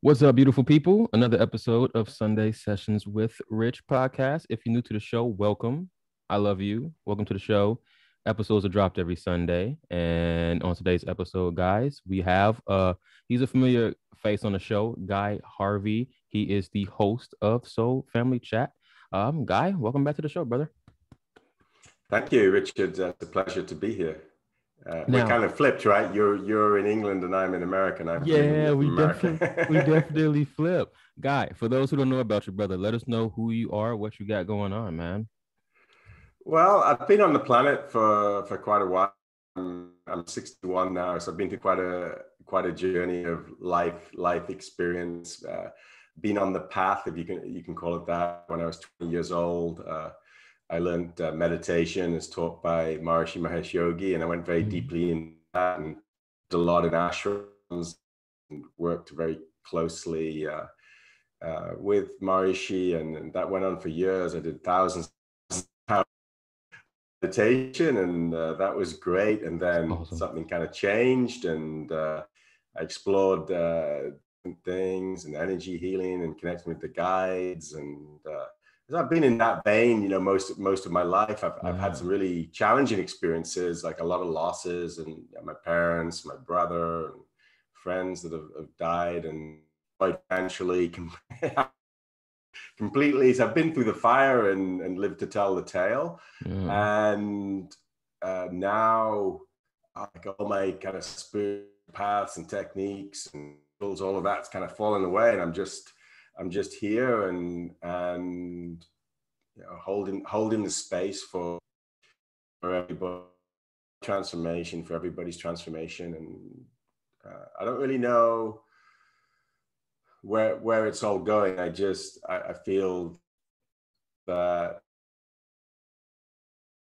What's up, beautiful people? Another episode of Sunday Sessions with Rich podcast. If you're new to the show, welcome. I love you. Welcome to the show. Episodes are dropped every Sunday. And on today's episode, guys, we have he's a familiar face on the show, Guy Harvey. He is the host of Soul Family Chat. Guy, welcome back to the show, brother. Thank you, Richard. It's a pleasure to be here. We're Now, kind of flipped, right? You're in England and I'm in America, and I'm coming yeah, from we America. definitely flip. Guy, for those who don't know about your brother, let us know who you are, what you got going on, man. Well, I've been on the planet for quite a while. I'm 61 now, so I've been through quite a journey of life experience. Been on the path, if you can call it that. When I was 20 years old, I learned meditation as taught by Maharishi Mahesh Yogi, and I went very deeply in that and did a lot in ashrams and worked very closely with Maharishi, and that went on for years. I did thousands of hours of meditation, and that was great. And then Awesome. something kind of changed, and I explored different things and energy healing and connecting with the guides and I've been in that vein, most of my life. I've had some really challenging experiences, like a lot of losses, and my parents, my brother, and friends that have died, and financially completely. So I've been through the fire and lived to tell the tale. And now, like all my kind of spiritual paths and techniques and tools, all of that's kind of fallen away, and I'm just here and holding the space for everybody transformation, for everybody's transformation. And I don't really know where it's all going. I feel that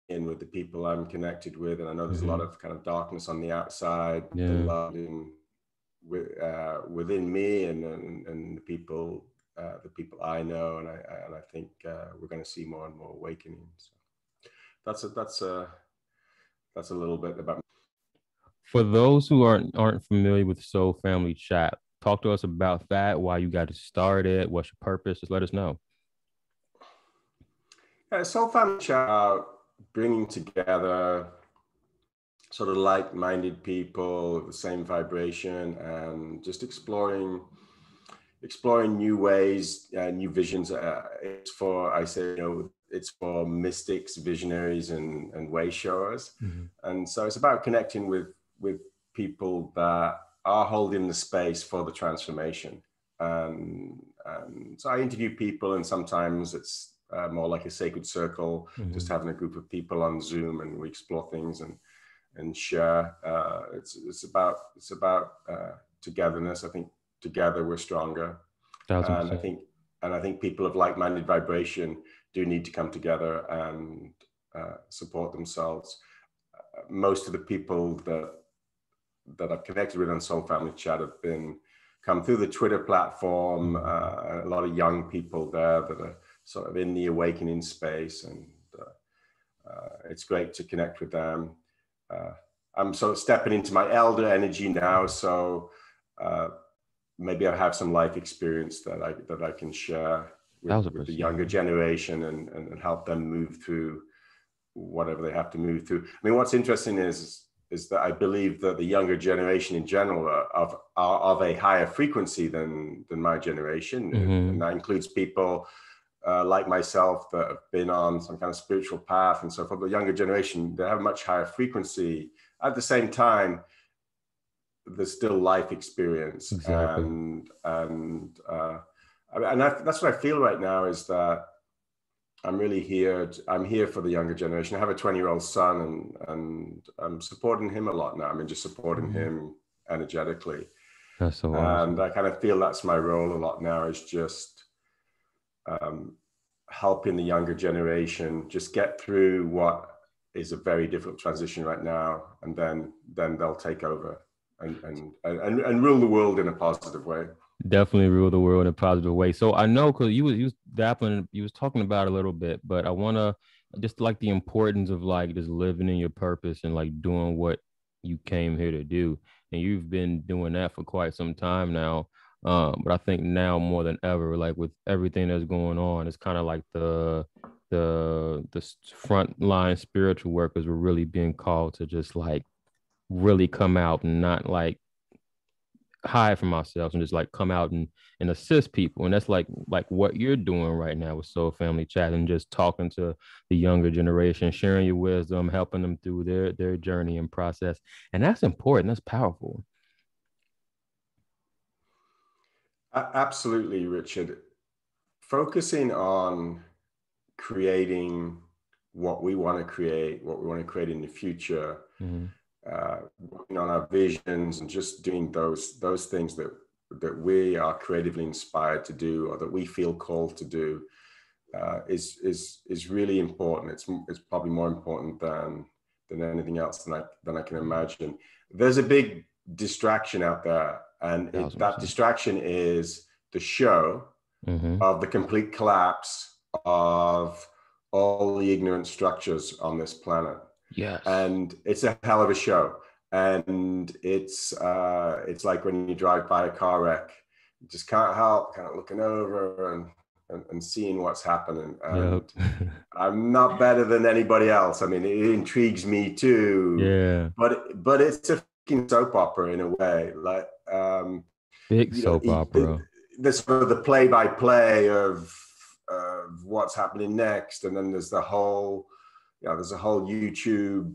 in with the people I'm connected with, and I know there's a lot of kind of darkness on the outside, the love within me and the people I know, and I think we're going to see more and more awakening. So that's a little bit about me. For those who aren't familiar with Soul Family Chat, talk to us about that. Why you got it started? What's your purpose? Just let us know. Soul Family Chat, bringing together sort of like-minded people, the same vibration, and just exploring new ways, new visions. It's for mystics, visionaries, and way showers. And so it's about connecting with people that are holding the space for the transformation. And so I interview people, and sometimes it's more like a sacred circle, just having a group of people on Zoom, and we explore things and share. It's about togetherness. I think together we're stronger. 1,000%. And I think people of like-minded vibration do need to come together and support themselves. Most of the people that I've connected with on Soul Family Chat have come through the Twitter platform. A lot of young people there that are sort of in the awakening space, and it's great to connect with them. I'm sort of stepping into my elder energy now, so maybe I have some life experience that I can share with the younger generation and help them move through whatever they have to move through. I mean, what's interesting is that I believe that the younger generation in general are of a higher frequency than my generation, and that includes people like myself that have been on some kind of spiritual path. And so for the younger generation, they have a much higher frequency. At the same time, there's still life experience. Exactly. And that's what I feel right now, is that I'm really here. I'm here for the younger generation. I have a 20-year-old son, and I'm supporting him a lot now. I mean, just supporting him energetically. That's so awesome. And I kind of feel that's my role a lot now, is just helping the younger generation just get through what is a very difficult transition right now, and then they'll take over and rule the world in a positive way. Definitely rule the world in a positive way. So I know, because you was dappling, you was talking about it a little bit, but I want to just like the importance of like just living in your purpose and like doing what you came here to do. And you've been doing that for quite some time now. But I think now more than ever, like with everything that's going on, it's kind of like the front line spiritual workers were really being called to just like really come out and not like hide from ourselves and just like come out and assist people. And that's like what you're doing right now with Soul Family Chat, and just talking to the younger generation, sharing your wisdom, helping them through their journey and process. And that's important. That's powerful. Absolutely, Richard. Focusing on creating what we want to create, what we want to create in the future, Mm-hmm. Working on our visions and just doing those things that we are creatively inspired to do, or that we feel called to do, is really important. It's probably more important than anything else than I can imagine. There's a big distraction out there, and that distraction is the show Mm-hmm. of the complete collapse of all the ignorant structures on this planet. Yes. And it's a hell of a show. And it's like when you drive by a car wreck, you just can't help kind of looking over and seeing what's happening. And Yep. I'm not better than anybody else. I mean, it intrigues me too. Yeah. But it's a fucking soap opera in a way. Like Big soap opera. The sort of the play-by-play of what's happening next, and then there's the whole, there's a whole YouTube,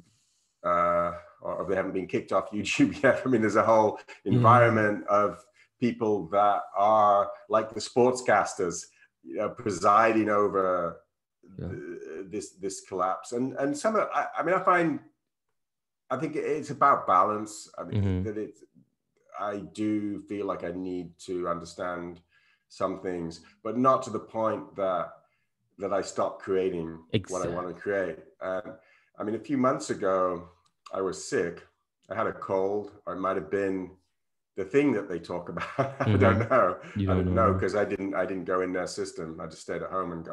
or they haven't been kicked off YouTube yet. I mean, there's a whole environment of people that are like the sportscasters, presiding over this collapse. And some of, I mean, I think it's about balance. I mean, that I do feel like I need to understand some things, but not to the point that I stop creating what I want to create. I mean, a few months ago, I was sick. I had a cold, or it might have been the thing that they talk about. I don't know. I don't know, because I didn't go in their system. I just stayed at home and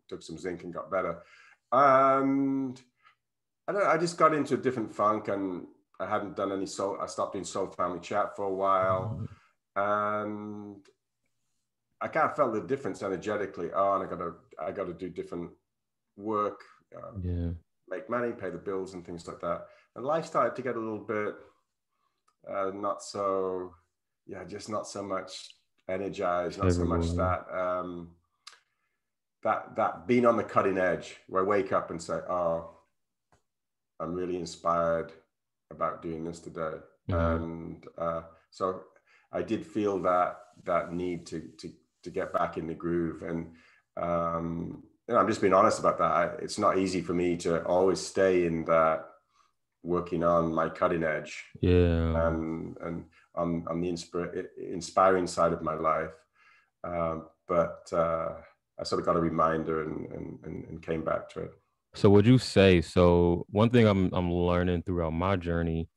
took some zinc and got better. And I just got into a different funk, and I hadn't done any soul. I stopped doing Soul Family Chat for a while, and I kind of felt the difference energetically. Oh, and I got to do different work, make money, pay the bills, and things like that. And life started to get a little bit not so, just not so much energized, not so much that being on the cutting edge, where I wake up and say, oh, I'm really inspired about doing this today. And so I did feel that need to get back in the groove. And I'm just being honest about that. It's not easy for me to always stay in that, working on my cutting edge, and on the inspiring side of my life. But I sort of got a reminder and came back to it. So would you say, so one thing I'm learning throughout my journey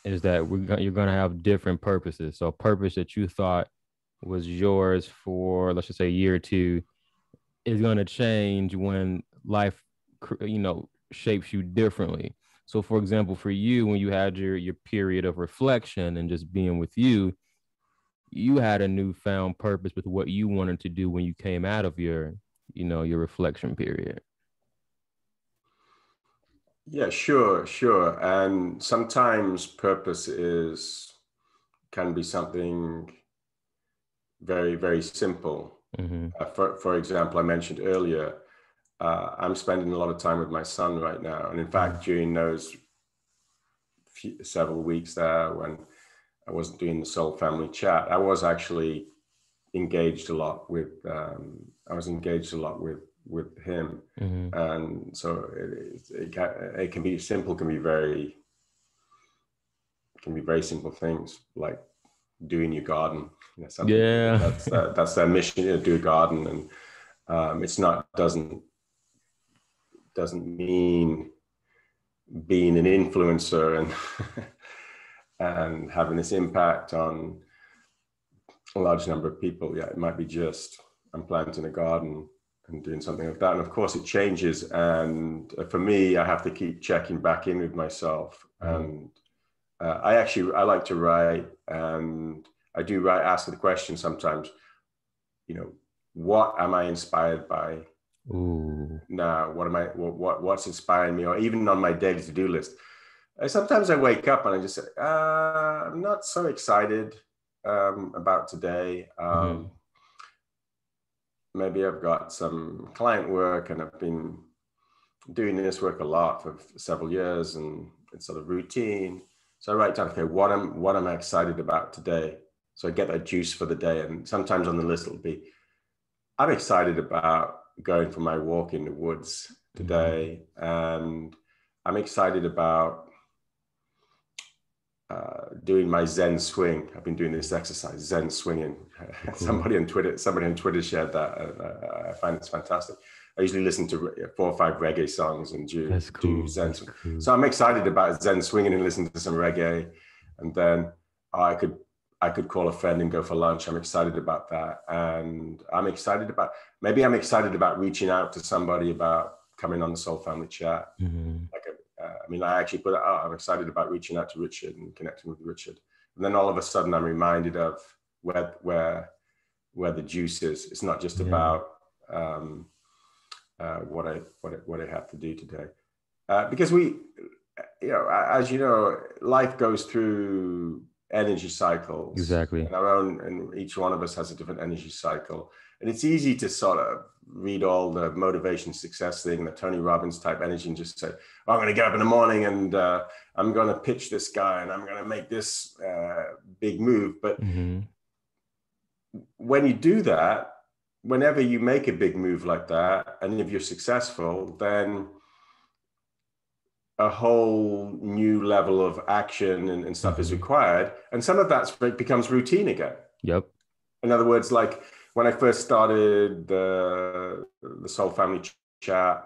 is that you're going to have different purposes. So a purpose that you thought was yours for, let's just say, a year or two, is going to change when life, shapes you differently. So for example, for you, when you had your period of reflection and just being with you had a newfound purpose with what you wanted to do when you came out of your reflection period. Yeah, sure. And sometimes purpose can be something very, very simple. For example, I mentioned earlier, I'm spending a lot of time with my son right now. And in fact, during those several weeks there when I wasn't doing the Soul Family Chat, I was actually engaged a lot with him. And so it can be simple, can be very simple things like doing your garden. That's their mission, do a garden. And it's not, doesn't mean being an influencer and having this impact on a large number of people. It might be just, I'm planting a garden and doing something like that. And of course it changes. And for me, I have to keep checking back in with myself. And I like to write, and I do ask the question sometimes, what am I inspired by? Ooh. Now, what's inspiring me? Or even on my daily to-do list, sometimes I wake up and I just say, I'm not so excited about today. Maybe I've got some client work and I've been doing this work a lot for several years and it's sort of routine. So I write down, okay, what am I excited about today? So I get that juice for the day. And sometimes on the list, it'll be, I'm excited about going for my walk in the woods today. And I'm excited about doing my Zen swing. I've been doing this exercise, Zen swinging. Cool. Somebody on Twitter shared that. I find it's fantastic. I usually listen to 4 or 5 reggae songs and do Zen swing. Cool. So I'm excited about Zen swinging and listen to some reggae. And then I could call a friend and go for lunch. I'm excited about that. And I'm excited about reaching out to somebody about coming on the Soul Family Chat. I actually put it out. I'm excited about reaching out to Richard and connecting with Richard. And then all of a sudden I'm reminded of where the juice is. It's not just about what I have to do today. Because as you know, life goes through energy cycles. Exactly. And each one of us has a different energy cycle. And it's easy to sort of read all the motivation success thing, the Tony Robbins type energy, and just say, I'm going to get up in the morning and I'm going to pitch this guy and I'm going to make this big move. But when you do that, whenever you make a big move like that, and if you're successful, then a whole new level of action and stuff is required. And some of that becomes routine again. Yep. In other words, like when I first started the Soul Family Chat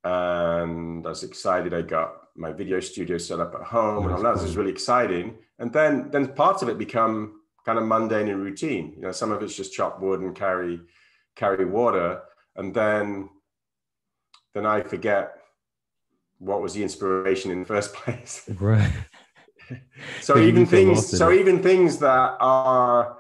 and I was excited, I got my video studio set up at home and all that. This is really exciting. And then parts of it become kind of mundane and routine. Some of it's just chop wood and carry water. And then I forget what was the inspiration in the first place. Right. So even things that are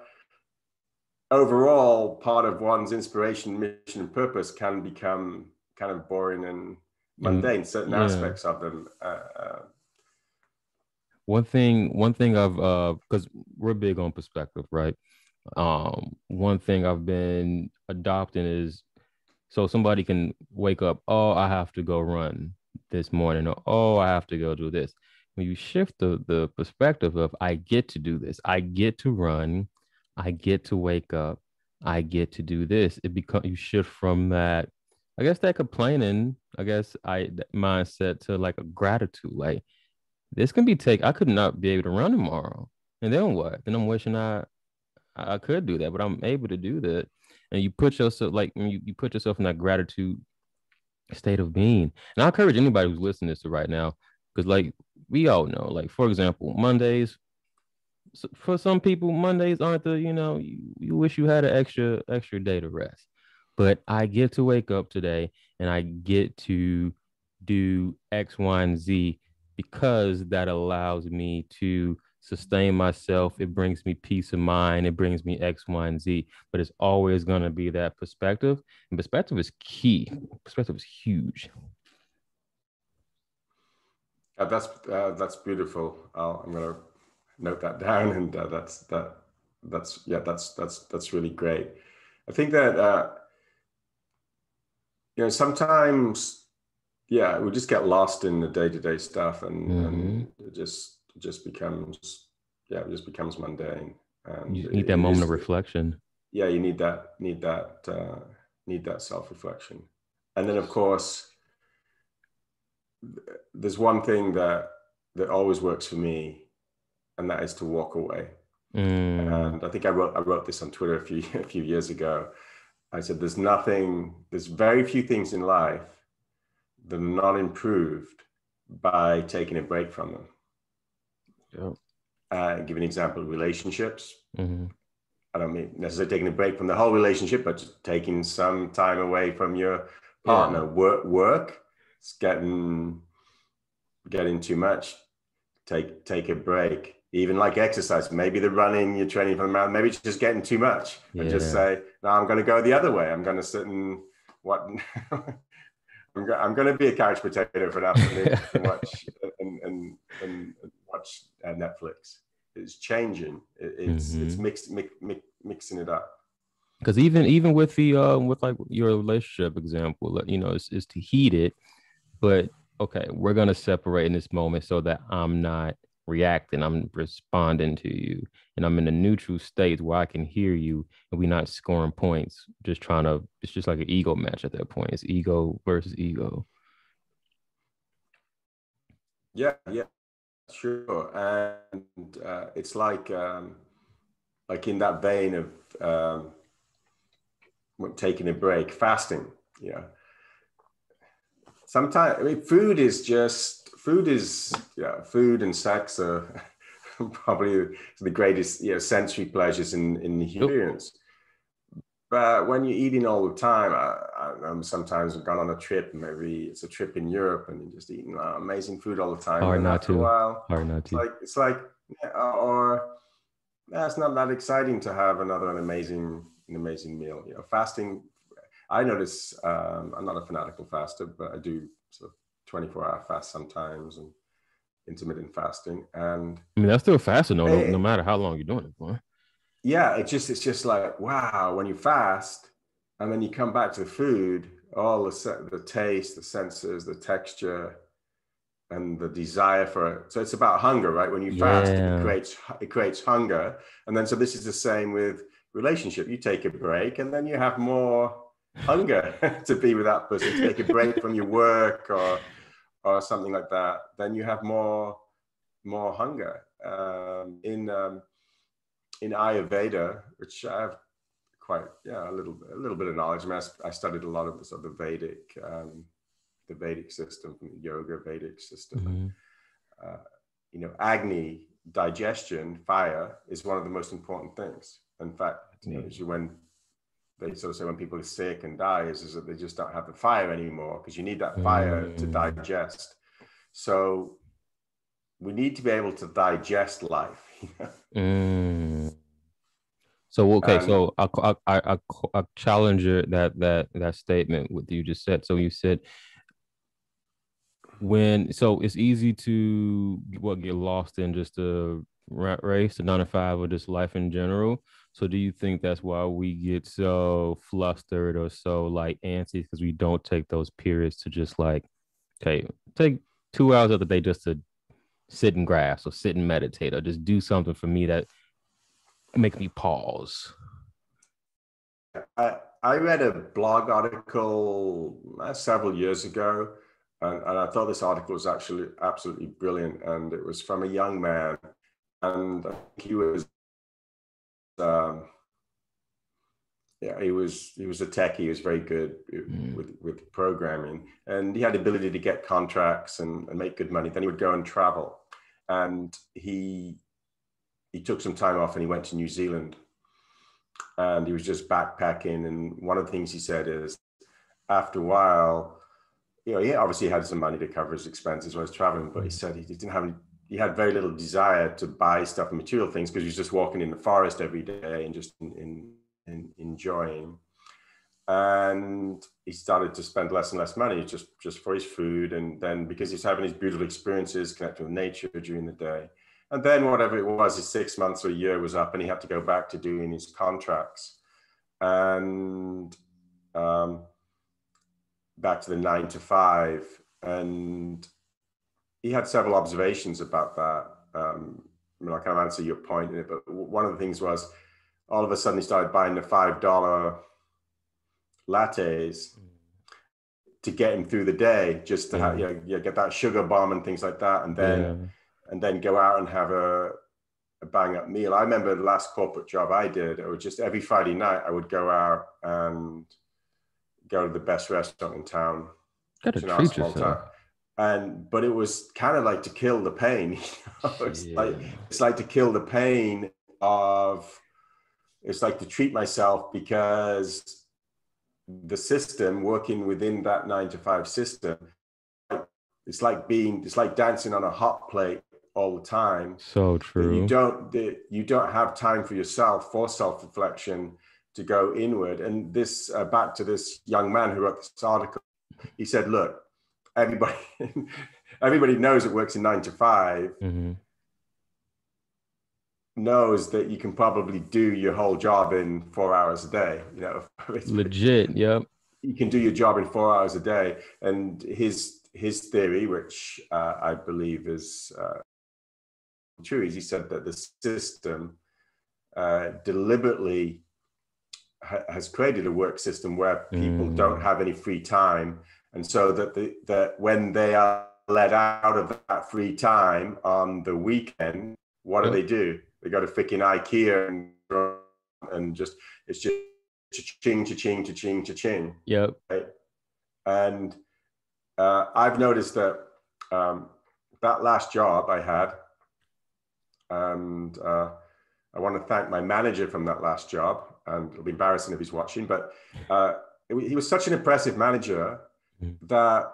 overall part of one's inspiration, mission, and purpose can become kind of boring and mundane. Certain aspects of them. One thing I've because we're big on perspective, right? One thing I've been adopting is, so somebody can wake up, I have to go run this morning, or I have to go do this. When you shift the perspective of, I get to do this, I get to run, I get to wake up, I get to do this, you shift from that, I guess, that complaining, that mindset to like a gratitude. Like, this can be I could not be able to run tomorrow. And then what? Then I'm wishing I could do that, but I'm able to do that. And you put yourself, like, when you put yourself in that gratitude state of being. And I encourage anybody who's listening to this right now, because like we all know, like, for example, Mondays, for some people, Mondays aren't you wish you had an extra day to rest. But I get to wake up today and I get to do X, Y, and Z, because that allows me to sustain myself. It brings me peace of mind. It brings me X, Y, and Z. But it's always going to be that perspective. And perspective is key. Perspective is huge. That's beautiful. I'm going to note that down, and that's really great. I think that sometimes we just get lost in the day-to-day stuff, and it just becomes mundane. And you need that moment of reflection. Yeah, you need that self-reflection. And then, of course, there's one thing that always works for me, and that is to walk away. And I think I wrote this on Twitter a few years ago. I said, there's very few things in life that are not improved by taking a break from them. Yep. Give an example of relationships. I don't mean necessarily taking a break from the whole relationship, but just taking some time away from your partner. Work, it's getting too much. Take a break. even like exercise. Maybe the running, you're training for the marathon, maybe it's just getting too much. And just say, no, I'm going to go the other way. I'm going to sit and what I'm going to be a couch potato for an afternoon and watch watch Netflix. It's changing. It's mixing it up. Because even with the with like your relationship example, you know, is to heat it, but okay, we're gonna separate in this moment so that I'm not reacting, I'm responding to you, and I'm in a neutral state where I can hear you, and we're not scoring points, just trying to. It's just like an ego match at that point. It's ego versus ego. Yeah, sure. And it's like in that vein of taking a break, fasting. Yeah. Sometimes, I mean, food and sex are probably the greatest, sensory pleasures in the experience. But when you're eating all the time, I sometimes I've gone on a trip, maybe it's a trip in Europe, and you're just eating amazing food all the time. Hard and not after to. a while, Hard not to. It's like, it's not that exciting to have an amazing meal. Fasting. I notice I'm not a fanatical faster, but I do sort of 24-hour fast sometimes and intermittent fasting. And I mean, that's still fasting, no matter how long you're doing it for. Yeah, it's just like, wow, when you fast and then you come back to the food, all the taste, the senses, the texture, and the desire for it. So it's about hunger, right? When you fast, it creates hunger. And then so this is the same with relationship. You take a break and then you have more hunger to be with that person. To take a break from your work or something like that, then you have more hunger. In Ayurveda, which I have quite a little bit of knowledge. I mean, I studied a lot of the sort of the Vedic system, the yoga Vedic system. And, Agni, digestion, fire, is one of the most important things. In fact, when they sort of say when people are sick and die, is that they just don't have the fire anymore, because you need that fire to digest. So we need to be able to digest life. So okay, so I challenge that statement with you just said. So you said so it's easy to get lost in just the rat race, the 9 to 5, or just life in general. So do you think that's why we get so flustered or so like antsy, because we don't take those periods to just like, okay, take 2 hours of the day just to sit in grass or sit and meditate or just do something for me that makes me pause? I read a blog article several years ago, and I thought this article was actually absolutely brilliant. And it was from a young man, and I think he was, he was a techie. He was very good with programming, and he had the ability to get contracts and make good money. Then he would go and travel, and he took some time off and he went to New Zealand. And he was just backpacking. And one of the things he said is, after a while, he obviously had some money to cover his expenses while he was traveling, but he said he had very little desire to buy stuff and material things, because he was just walking in the forest every day and just enjoying. And he started to spend less and less money just for his food. And then because he's having these beautiful experiences connected with nature during the day. And then whatever it was, his 6 months or a year was up, and he had to go back to doing his contracts and back to the 9 to 5. And he had several observations about that. I kind of answer your point in it, but one of the things was, all of a sudden he started buying the $5 lattes to get him through the day, just to have, get that sugar bomb and things like that. And then go out and have a bang up meal. I remember the last corporate job I did, it was just every Friday night I would go out and go to the best restaurant in town. Gotta treat yourself. But it was kind of like to kill the pain. It's like to kill the pain of, it's like to treat myself, because the system working within that 9 to 5 system, it's like dancing on a hot plate all the time. So That true. you don't have time for yourself, for self-reflection, to go inward. And this, back to this young man who wrote this article, he said, look, everybody knows it works in 9 to 5, knows that you can probably do your whole job in 4 hours a day. You know, Legit. Yep. You can do your job in 4 hours a day. And his theory, which I believe is true, is he said that the system deliberately has created a work system where people don't have any free time, and so that when they are let out of that free time on the weekend, what do? They go to freaking IKEA and just it's just cha-ching, cha-ching, cha-ching, cha-ching. Yep. Right? And I've noticed that that last job I had, and I want to thank my manager from that last job, and it'll be embarrassing if he's watching, but he was such an impressive manager that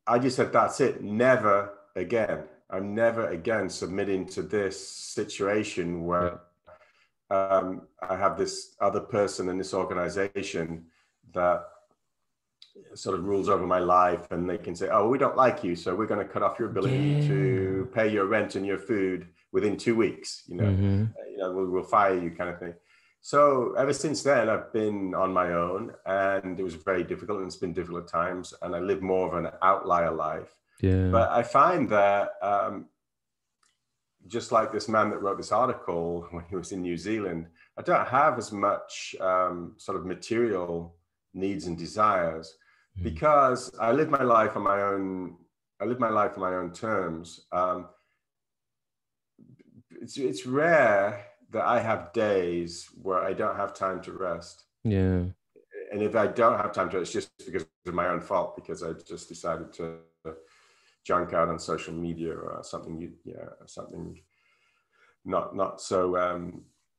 I just said, that's it, never again. I'm never again submitting to this situation where I have this other person in this organization that sort of rules over my life, and they can say, oh, we don't like you, so we're going to cut off your ability to pay your rent and your food within 2 weeks. You know, we'll fire you, kind of thing. So ever since then, I've been on my own, and it was very difficult, and it's been difficult at times, and I live more of an outlier life. But I find that just like this man that wrote this article when he was in New Zealand, I don't have as much sort of material needs and desires, because I live my life on my own. I live my life on my own terms. It's rare that I have days where I don't have time to rest. Yeah. And if I don't have time to rest, it's just because of my own fault, because I just decided to junk out on social media or something, something not so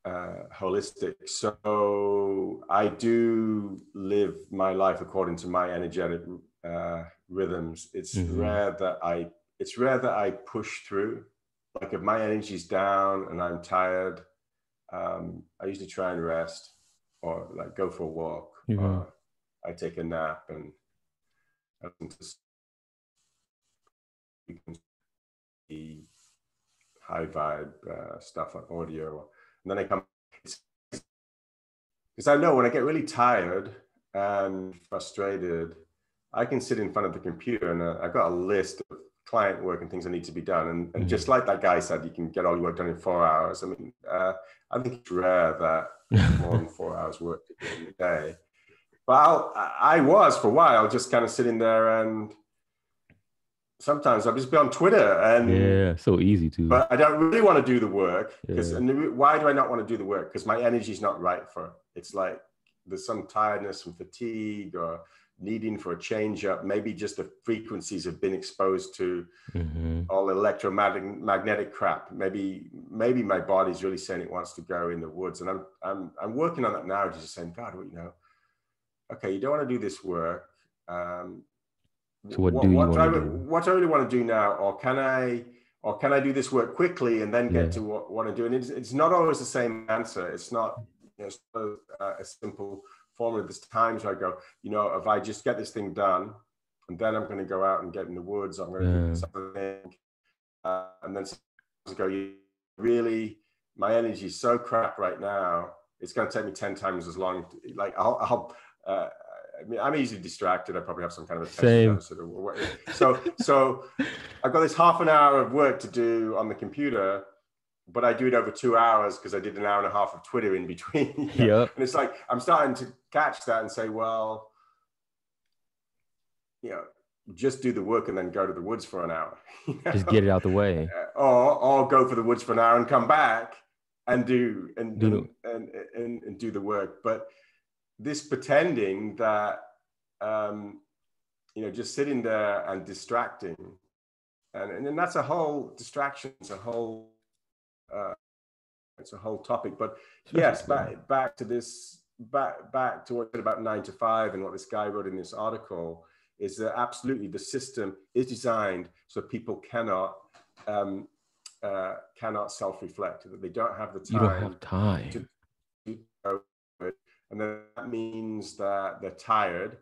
holistic. So I do live my life according to my energetic rhythms. It's rare that I push through. Like if my energy's down and I'm tired, I usually try and rest, or like go for a walk, or I take a nap and I listen to high vibe stuff on audio, and then I come, because I know when I get really tired and frustrated, I can sit in front of the computer and I've got a list of client work and things that need to be done. And just like that guy said, you can get all your work done in 4 hours. I mean, I think it's rare that more than 4 hours work to do in a day. But I was for a while just kind of sitting there, and sometimes I'll just be on Twitter, and so easy to. But I don't really want to do the work, because why do I not want to do the work? Because my energy's not right for it. It's like there's some tiredness and fatigue, or needing for a change up. Maybe just the frequencies have been exposed to all electromagnetic crap. Maybe my body's really saying it wants to go in the woods, and I'm working on that now. Just saying, God, okay, you don't want to do this work. So what do I really want to do now, or can I do this work quickly and then get to what I do? And it's not always the same answer. It's not a simple formula. There's times where I go, if I just get this thing done, and then I'm going to go out and get in the woods, I'm going to do something, and then I go, really, my energy is so crap right now. It's going to take me 10 times as long. Like I mean, I'm easily distracted. I probably have some kind of attention deficit. So I've got this half an hour of work to do on the computer, but I do it over 2 hours because I did an hour and a half of Twitter in between. And it's like, I'm starting to catch that and say, well, just do the work and then go to the woods for an hour. Just get it out the way. Or go for the woods for an hour and come back and do the work. But this pretending that, just sitting there and distracting, and that's a whole distraction. It's a whole topic. But yes, back to what you said about 9 to 5 and what this guy wrote in this article is that absolutely the system is designed so people cannot cannot self-reflect, that they don't have the time. You don't have time. To go it. And then that means that they're tired.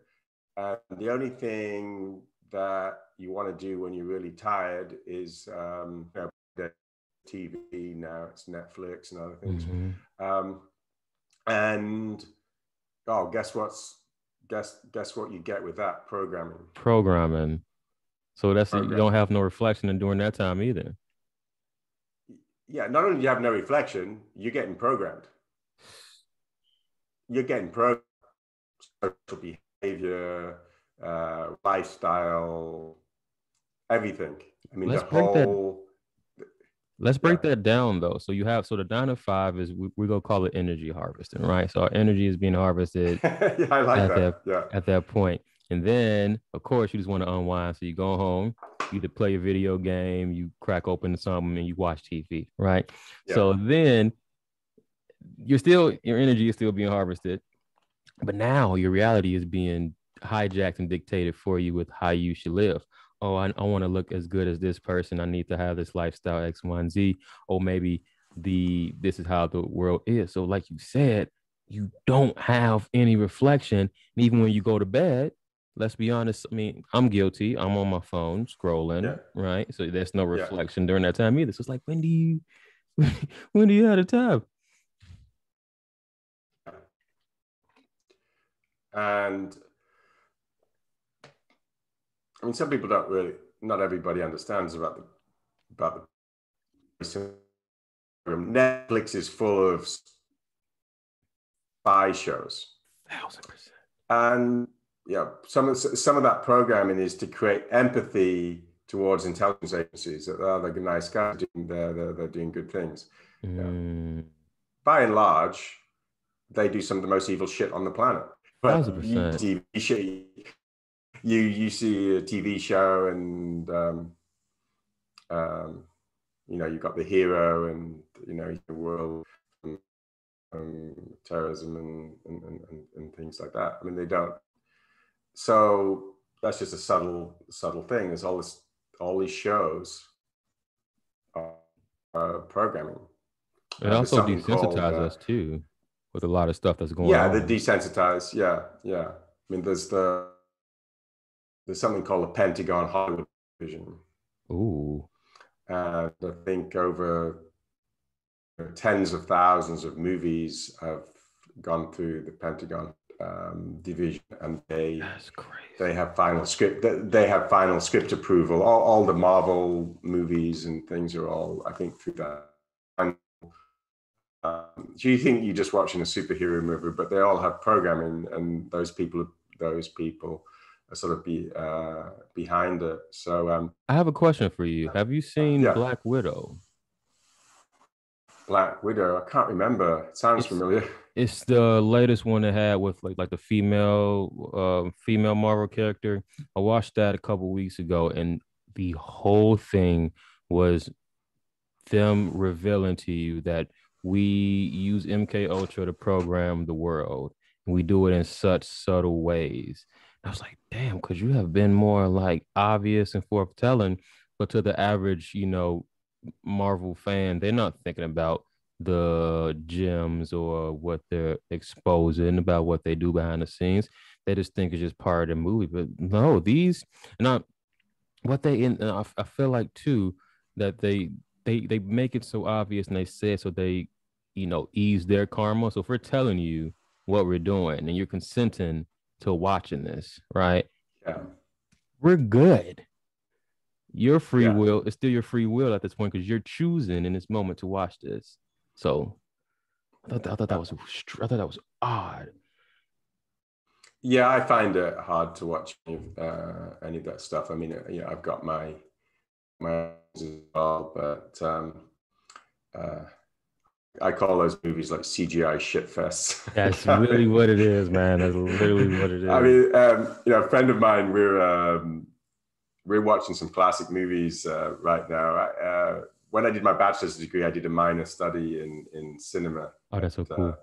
And the only thing that you want to do when you're really tired is TV. Now it's Netflix and other things. And guess what you get with that? Programming. So you don't have no reflection during that time either. Yeah, not only do you have no reflection, you're getting programmed. You're getting programmed. Social behavior, lifestyle, everything. I mean, let's break that down though. So the 9 to 5 is we're gonna call it energy harvesting, right? So our energy is being harvested I like at that point. And then of course you just want to unwind. So you go home, you either play a video game, you crack open something and you watch TV, right? Yeah. So then your energy is still being harvested, but now your reality is being hijacked and dictated for you with how you should live. Oh, I want to look as good as this person. I need to have this lifestyle X, Y, and Z. Or maybe this is how the world is. So like you said, you don't have any reflection. And even when you go to bed, let's be honest. I mean, I'm guilty. I'm on my phone scrolling, right? So there's no reflection during that time either. So it's like, when do you have the time? And I mean, some people not everybody understands about the Netflix is full of spy shows. 1000%. And some of that programming is to create empathy towards intelligence agencies. That they're nice guys, they're doing good things. By and large, they do some of the most evil shit on the planet. But 1000%. You see a TV show and you've got the hero and the world terrorism and things like that. I mean, they don't. So that's just a subtle thing. There's all these shows programming. It also desensitizes us too with a lot of stuff that's going on. Yeah, they desensitize. Yeah. I mean, there's something called the Pentagon Hollywood Division. Ooh. And I think over tens of thousands of movies have gone through the Pentagon division, and they have final script. They have final script approval. All the Marvel movies and things are all, I think, through that. So you think you're just watching a superhero movie, but they all have programming, and those people are sort of behind it. So I have a question for you. Have you seen Black Widow? Black Widow? I can't remember. It sounds familiar. It's the latest one they had with like the female Marvel character. I watched that a couple weeks ago, and the whole thing was them revealing to you that we use MK Ultra to program the world, and we do it in such subtle ways. I was like, damn, could you have been more like obvious and forthtelling? But to the average, Marvel fan, they're not thinking about the gems or what they're exposing, about what they do behind the scenes. They just think it's just part of the movie. But no, I feel like too that they make it so obvious, and they say it so they, ease their karma. So if we're telling you what we're doing and you're consenting to watching this, right? Yeah. We're good. Your free will is still your free will at this point, because you're choosing in this moment to watch this. So I thought that was odd. Yeah, I find it hard to watch any of that stuff. I mean, I've got my as well, but I call those movies like CGI shitfests. That's really what it is, man. That's literally what it is. I mean, a friend of mine, we're watching some classic movies right now. When I did my bachelor's degree, I did a minor study in cinema. Oh, that's so cool.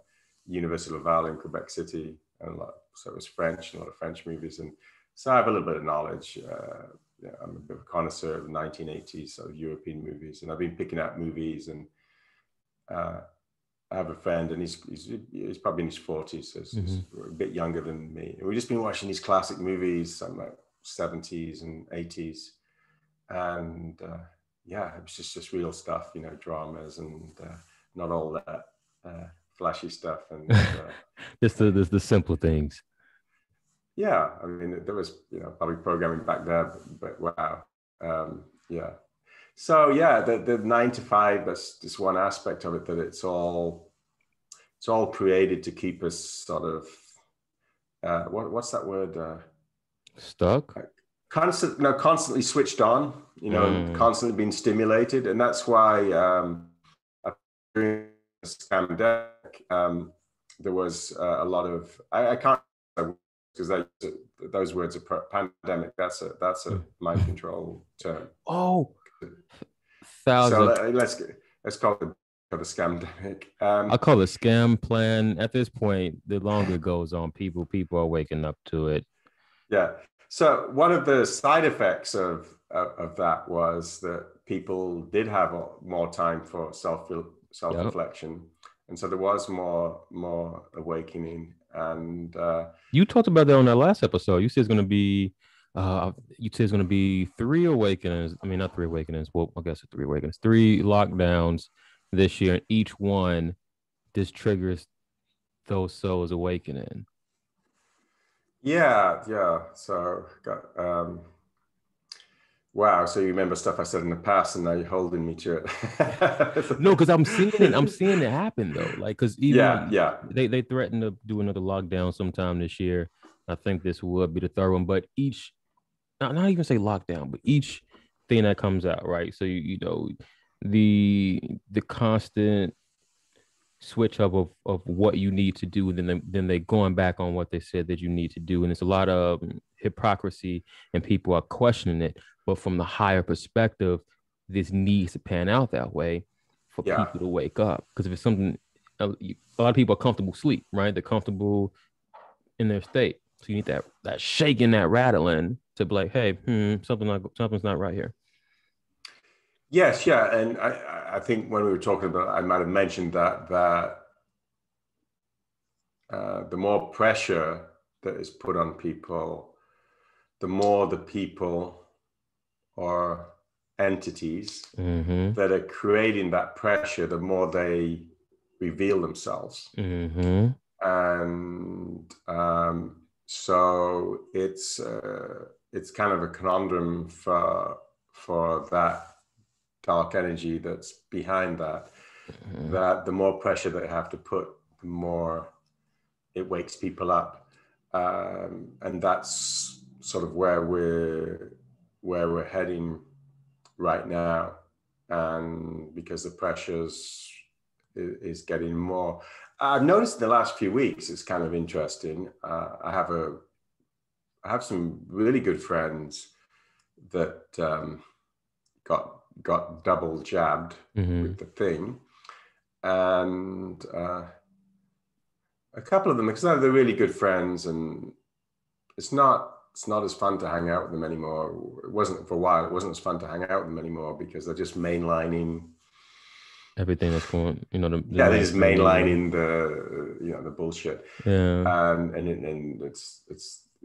University of Laval in Quebec City, so it was French, a lot of French movies, and so I have a little bit of knowledge. I'm a bit of a connoisseur of 1980s sort of European movies, and I've been picking out movies. And I have a friend, and he's probably in his 40s, so he's a bit younger than me. And we've just been watching these classic movies, some like 70s and 80s, and yeah, it was just real stuff, you know, dramas, and not all that flashy stuff. And just the simple things. yeah, I mean, there was, you know, probably programming back there, but wow, yeah. So yeah, the 9 to 5, that's just one aspect of it, that it's all created to keep us sort of what's that word? Stuck. Constantly switched on, you know, constantly being stimulated. And that's why during this pandemic, there was a lot of, I can't, because those words are pandemic. That's a mind control term. Oh, so let's call it the scamdemic. I call it scam plan. At this point, the longer it goes on, people are waking up to it. Yeah. So one of the side effects of that was that people did have more time for self-reflection, and so there was more awakening. And you talked about that on that last episode. You said it's going to be, it's going to be 3 awakenings. I mean, not 3 awakenings. Well, I guess 3 awakenings, 3 lockdowns this year, and each one just triggers those souls awakening. Yeah. So, wow. So you remember stuff I said in the past, and now you're holding me to it. No, because I'm seeing it happen though. Like, because even they threatened to do another lockdown sometime this year. I think this would be the 3rd one, but each, not even say lockdown, but each thing that comes out, right? So you know, the constant switch up of what you need to do, and then they going back on what they said that you need to do, and it's a lot of hypocrisy, and people are questioning it. But from the higher perspective, this needs to pan out that way for people to wake up. Because if it's something, a lot of people are comfortable sleep, right? They're comfortable in their state, so you need that shaking, that rattling to be like, hey, something's not right here. Yes, yeah, and I think when we were talking about, I might have mentioned that the more pressure that is put on people, the more the people or entities that are creating that pressure, the more they reveal themselves. And so it's kind of a conundrum for that dark energy that's behind that, that the more pressure they have to put, the more it wakes people up. And that's sort of where we're heading right now. And because the pressures is getting more. I've noticed in the last few weeks, it's kind of interesting. I have some really good friends that got double jabbed with the thing, and a couple of them, because they're really good friends, and it's not as fun to hang out with them anymore. It wasn't for a while. It wasn't as fun to hang out with them anymore because they're just mainlining everything that's going, you know. They're just mainlining the bullshit. Yeah. And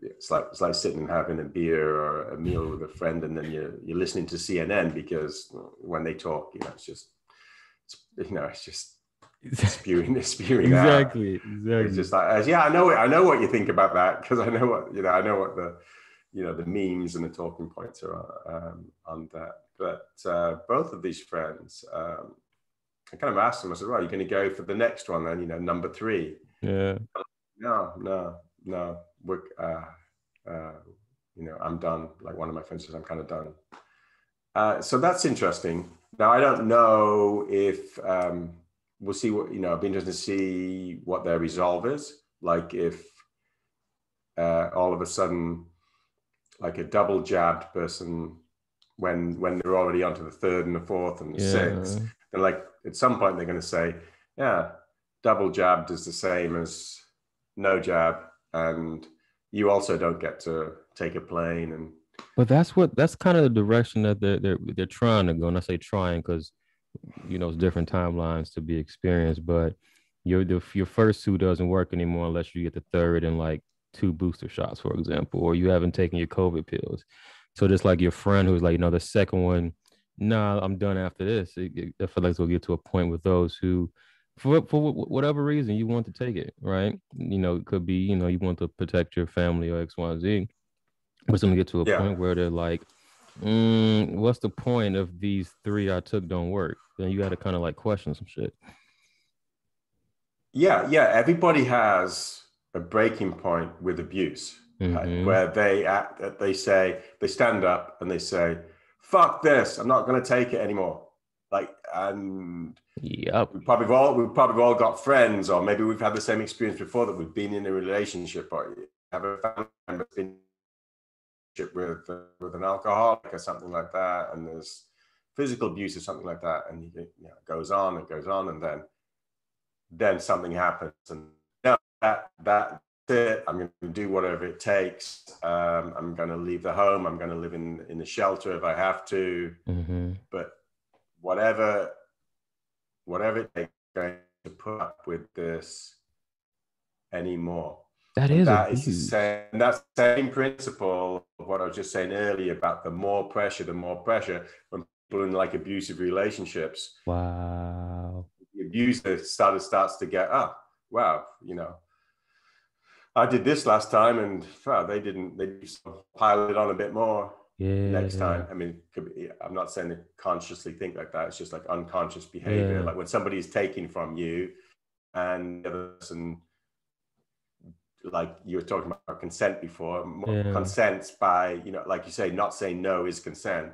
it's like sitting and having a beer or a meal with a friend, and then you're listening to CNN, because when they talk, it's just spewing exactly. out. It's just like, I know what you think about that, because I know what the memes and the talking points are on that. But both of these friends, I kind of asked them, I said, well, you're going to go for the next one then, number 3. Yeah. No. We're, I'm done. Like one of my friends says, I'm kind of done. So that's interesting. Now, I don't know if we'll see what, I'd be interested to see what their resolve is. Like if all of a sudden, like a double jabbed person, when they're already onto the 3rd and the 4th and the 6th, they're like, at some point they're going to say, yeah, double jabbed is the same as no jab, and you also don't get to take a plane, and But that's kind of the direction that they're trying to go. And I say trying because it's different timelines to be experienced. But your first two doesn't work anymore unless you get the third and like two booster shots, for example, or you haven't taken your COVID pills. So just like your friend who's like, the second one, nah, I'm done after this. I feel like we'll get to a point with those who, for whatever reason, you want to take it, right? It could be, you want to protect your family or X, Y, Z. But some get to a Yeah. point where they're like, what's the point if these three I took don't work? Then you got to kind of like question some shit. Yeah. Everybody has a breaking point with abuse, right? Mm-hmm. Where they stand up and they say, fuck this, I'm not going to take it anymore. And Yep. we've probably all got friends, or maybe we've had the same experience before, that we've been in a relationship, or you have a family member been with an alcoholic or something like that, and there's physical abuse or something like that, and it goes on and goes on, and then something happens, and that's it. I'm going to do whatever it takes. I'm going to leave the home. I'm going to live in the shelter if I have to. Mm-hmm. But whatever it takes, I'm going to put up with this anymore. That And is that's abuse. the same principle of what I was just saying earlier about the more pressure when people in like abusive relationships, Wow. the abuser starts to get, oh, wow, I did this last time, and they just pile it on a bit more next time. Yeah. I mean, I'm not saying they consciously think like that. It's just like unconscious behavior. Yeah. Like when somebody is taking from you, and the other person, like you were talking about consent before, Yeah. consents by, like you say, not saying no is consent.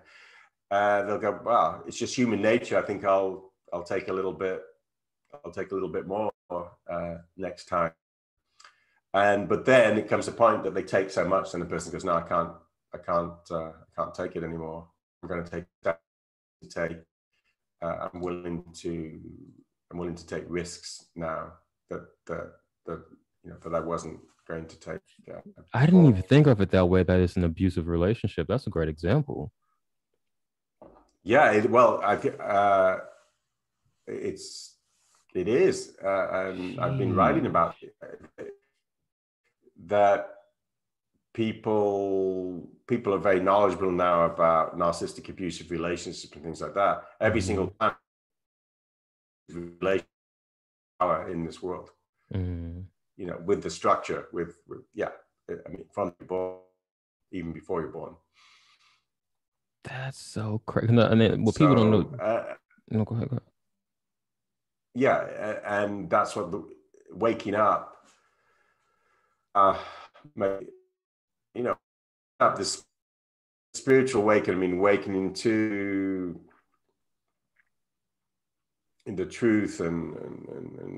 They'll go, well, it's just human nature. I think I'll take a little bit. I'll take a little bit more next time. But then it comes a point that they take so much, and the person goes, no, I can't take it anymore. I'm going to take that. I'm willing to take risks now that I wasn't going to take I didn't even before. think of it that way. That it's an abusive relationship. That's a great example. Yeah, it is, and I've been writing about it, that people are very knowledgeable now about narcissistic abusive relationships and things like that. Every Mm-hmm. single time relation power in this world, Mm-hmm. with the structure, I mean, from born, even before you're born. That's so crazy. No, and then what people don't know. So No, go ahead. Go ahead. yeah, and that's what waking up. Up this spiritual awakening. I mean, awakening to in the truth and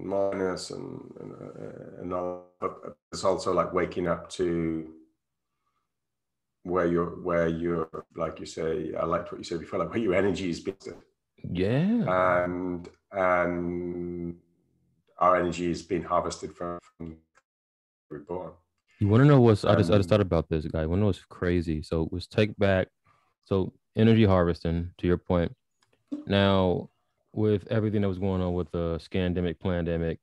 mindfulness and all. But it's also like waking up to where you're like you say. I liked what you said before, like where your energy is being, Yeah. and our energy is being harvested from reborn. You want to know what's I just thought about this, guy. You want to know what's crazy? So let's take back. So energy harvesting, to your point. Now, with everything that was going on with the scandemic, pandemic,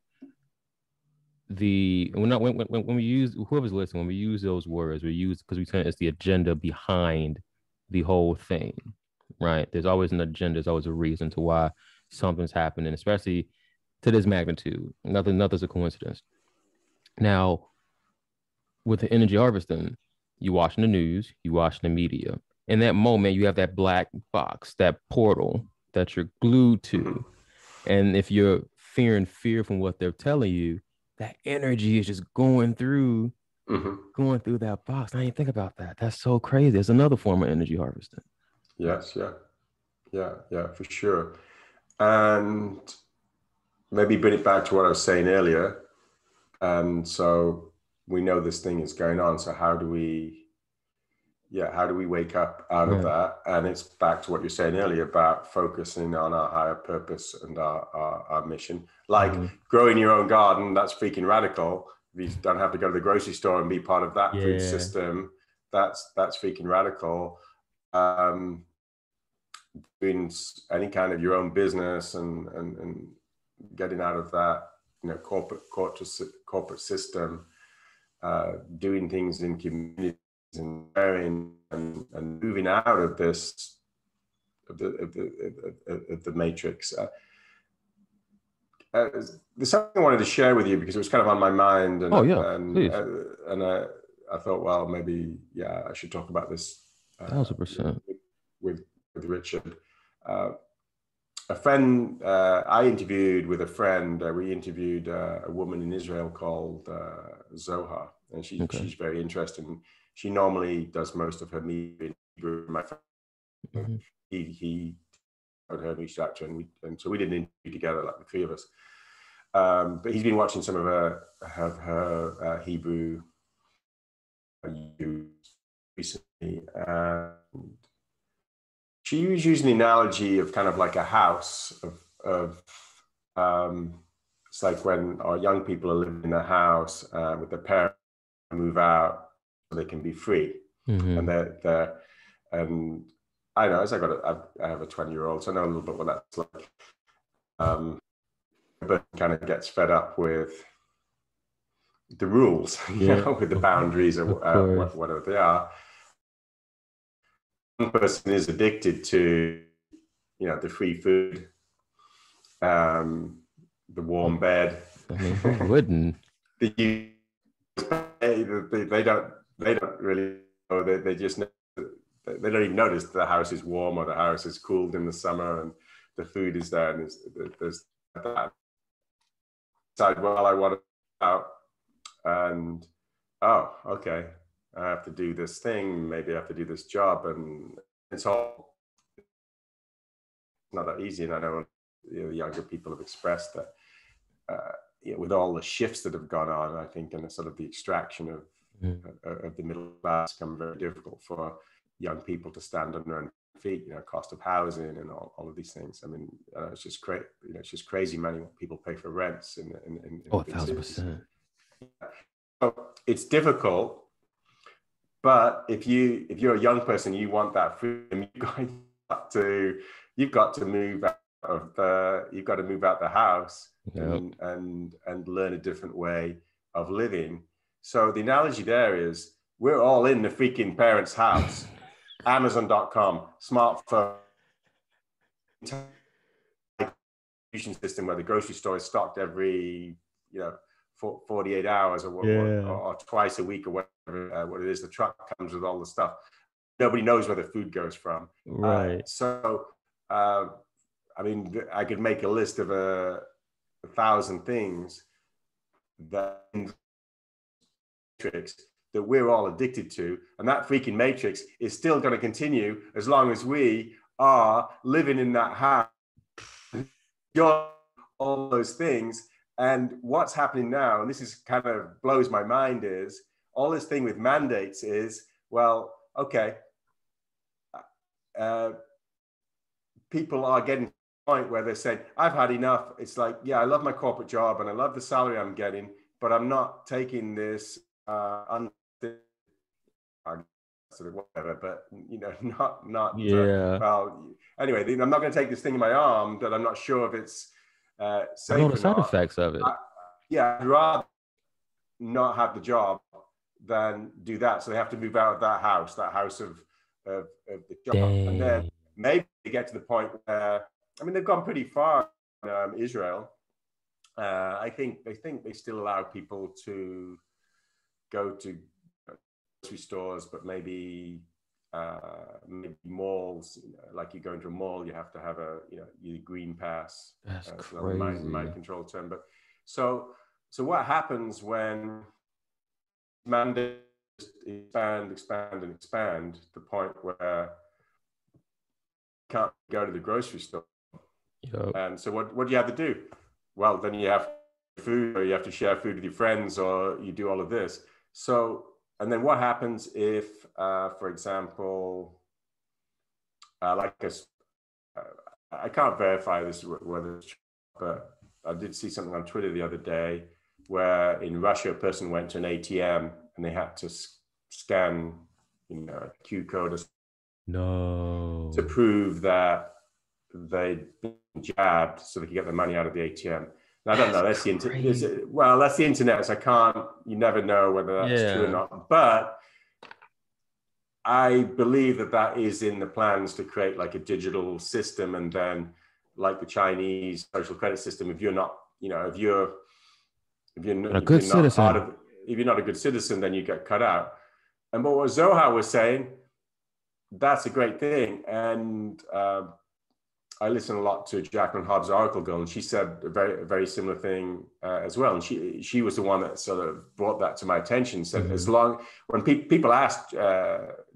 when we use whoever's listening, when we use those words, we use because we say it's the agenda behind the whole thing, right? There's always an agenda. There's always a reason to why something's happening, especially to this magnitude. Nothing's a coincidence. Now, with the energy harvesting, you watching the news, you watching the media. In that moment, you have that black box, that portal that you're glued to. Mm-hmm. And if you're fear from what they're telling you, that energy is just going through that box. I didn't think about that. That's so crazy. It's another form of energy harvesting. Yes, yeah, for sure. And maybe bring it back to what I was saying earlier. And so we know this thing is going on. So how do we wake up out of that? And it's back to what you're saying earlier about focusing on our higher purpose and our mission. Like growing your own garden, that's freaking radical. You don't have to go to the grocery store and be part of that food system. that's freaking radical. Doing any kind of your own business and getting out of that, corporate system, doing things in communities and sharing and moving out of this of the matrix. There's something I wanted to share with you because it was kind of on my mind, and I thought, well, maybe I should talk about this 1000% with Richard. A friend I interviewed with a friend. We interviewed a woman in Israel called Zohar, and she's very interesting. She normally does most of her media in Hebrew. My friend, he heard me start, and so we did an interview together, like the three of us. But he's been watching some of her Hebrew recently, and she was using the analogy of kind of like a house of it's like when our young people are living in a house with their parents, move out so they can be free, and they're and I know, as I have a 20-year-old, so I know a little bit what that's like. But kind of gets fed up with the rules, with the boundaries or whatever they are. One person is addicted to, the free food, the warm bed. I mean, who wouldn't? They don't really know. They just know, they don't even notice the house is warm or the house is cooled in the summer and the food is there, and there's that. Decide, well, I want to out, and okay, I have to do this thing. Maybe I have to do this job, and it's all not that easy. And I know the younger people have expressed that with all the shifts that have gone on, I think, and the sort of the extraction of the middle class, become very difficult for young people to stand on their own feet. Cost of housing and all of these things. I mean, it's just crazy. It's just crazy money what people pay for rents in 1000%. So it's difficult, but if you're a young person, you want that freedom. You've got to move out the house and learn a different way of living. So the analogy there is we're all in the freaking parents' house. Amazon.com, smartphone system where the grocery store is stocked every 48 hours or twice a week or whatever what it is. The truck comes with all the stuff. Nobody knows where the food goes from. Right. So I mean, I could make a list of 1,000 things that that we're all addicted to, and that freaking matrix is still going to continue as long as we are living in that house. All those things. And what's happening now, and this is kind of blows my mind, is all this thing with mandates is, well, okay, people are getting to the point where they're saying, I've had enough. It's like, I love my corporate job and I love the salary I'm getting, but I'm not taking this whatever, but not well, anyway, I'm not going to take this thing in my arm that I'm not sure if it's safe. I know the side effects of it. I'd rather not have the job than do that. So they have to move out of that house of the job. Dang. And then maybe they get to the point where, I mean, they've gone pretty far in Israel. I think they still allow people to go to grocery stores, but maybe malls. Like you go into a mall, you have to have your green pass. That's crazy. Mind control term. But so what happens when mandates expand to the point where you can't go to the grocery store? Yep. And so what do you have to do? Well, then you have food, or you have to share food with your friends, or you do all of this. So, and then what happens if, for example, I can't verify this whether it's true, but I did see something on Twitter the other day where in Russia, a person went to an ATM and they had to scan a Q code No. to prove that they'd been jabbed so they could get the money out of the ATM. Now, I don't know. That's the internet. Well, that's the internet. So you never know whether that's true or not. But I believe that is in the plans to create like a digital system, and then like the Chinese social credit system, if you're not, if you're not a good citizen, then you get cut out. And but what Zohar was saying, that's a great thing. And I listen a lot to Jacqueline Hobbs' Oracle Girl, and she said a very similar thing as well. And she was the one that sort of brought that to my attention. Said when people asked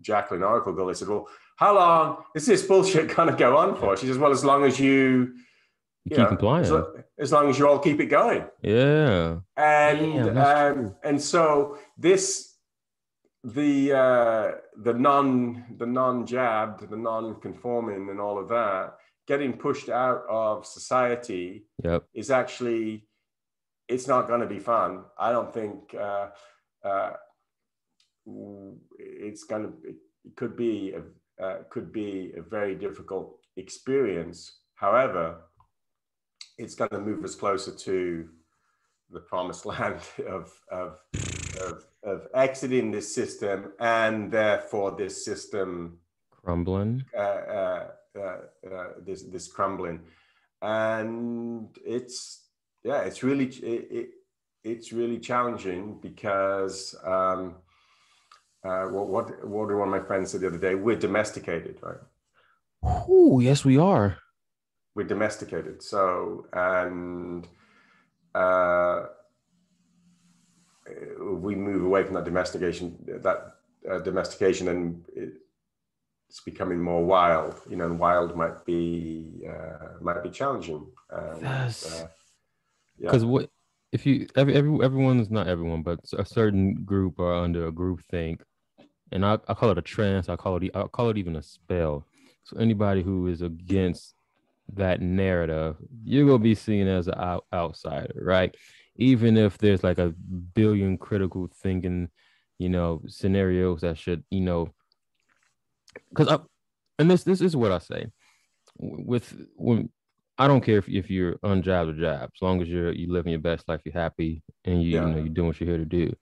Jacqueline Oracle Girl, they said, "Well, how long is this bullshit going to go on for?" She says, "Well, as long as you keep complying, as long as you all keep it going." Yeah. And so the non-jabbed, the non-conforming, and all of that, getting pushed out of society is actually, it's not going to be fun. I don't think it could be a very difficult experience. However, it's going to move us closer to the promised land of exiting this system, and therefore this system crumbling. This crumbling, and it's really challenging because what did one of my friends said the other day? We're domesticated, right? Oh, yes, we are. We're domesticated. So, and we move away from that domestication, and it's becoming more wild, and wild might be challenging. Because what if you everyone's not everyone, but a certain group are under a group think, and I call it a trance. I call it even a spell. So anybody who is against that narrative, you're gonna be seen as an outsider, right? Even if there's like a billion critical thinking, scenarios that should, because this is what I say when I don't care if you're unjabbed or jabbed, as long as you're living your best life, you're happy, and you're doing what you're here to do.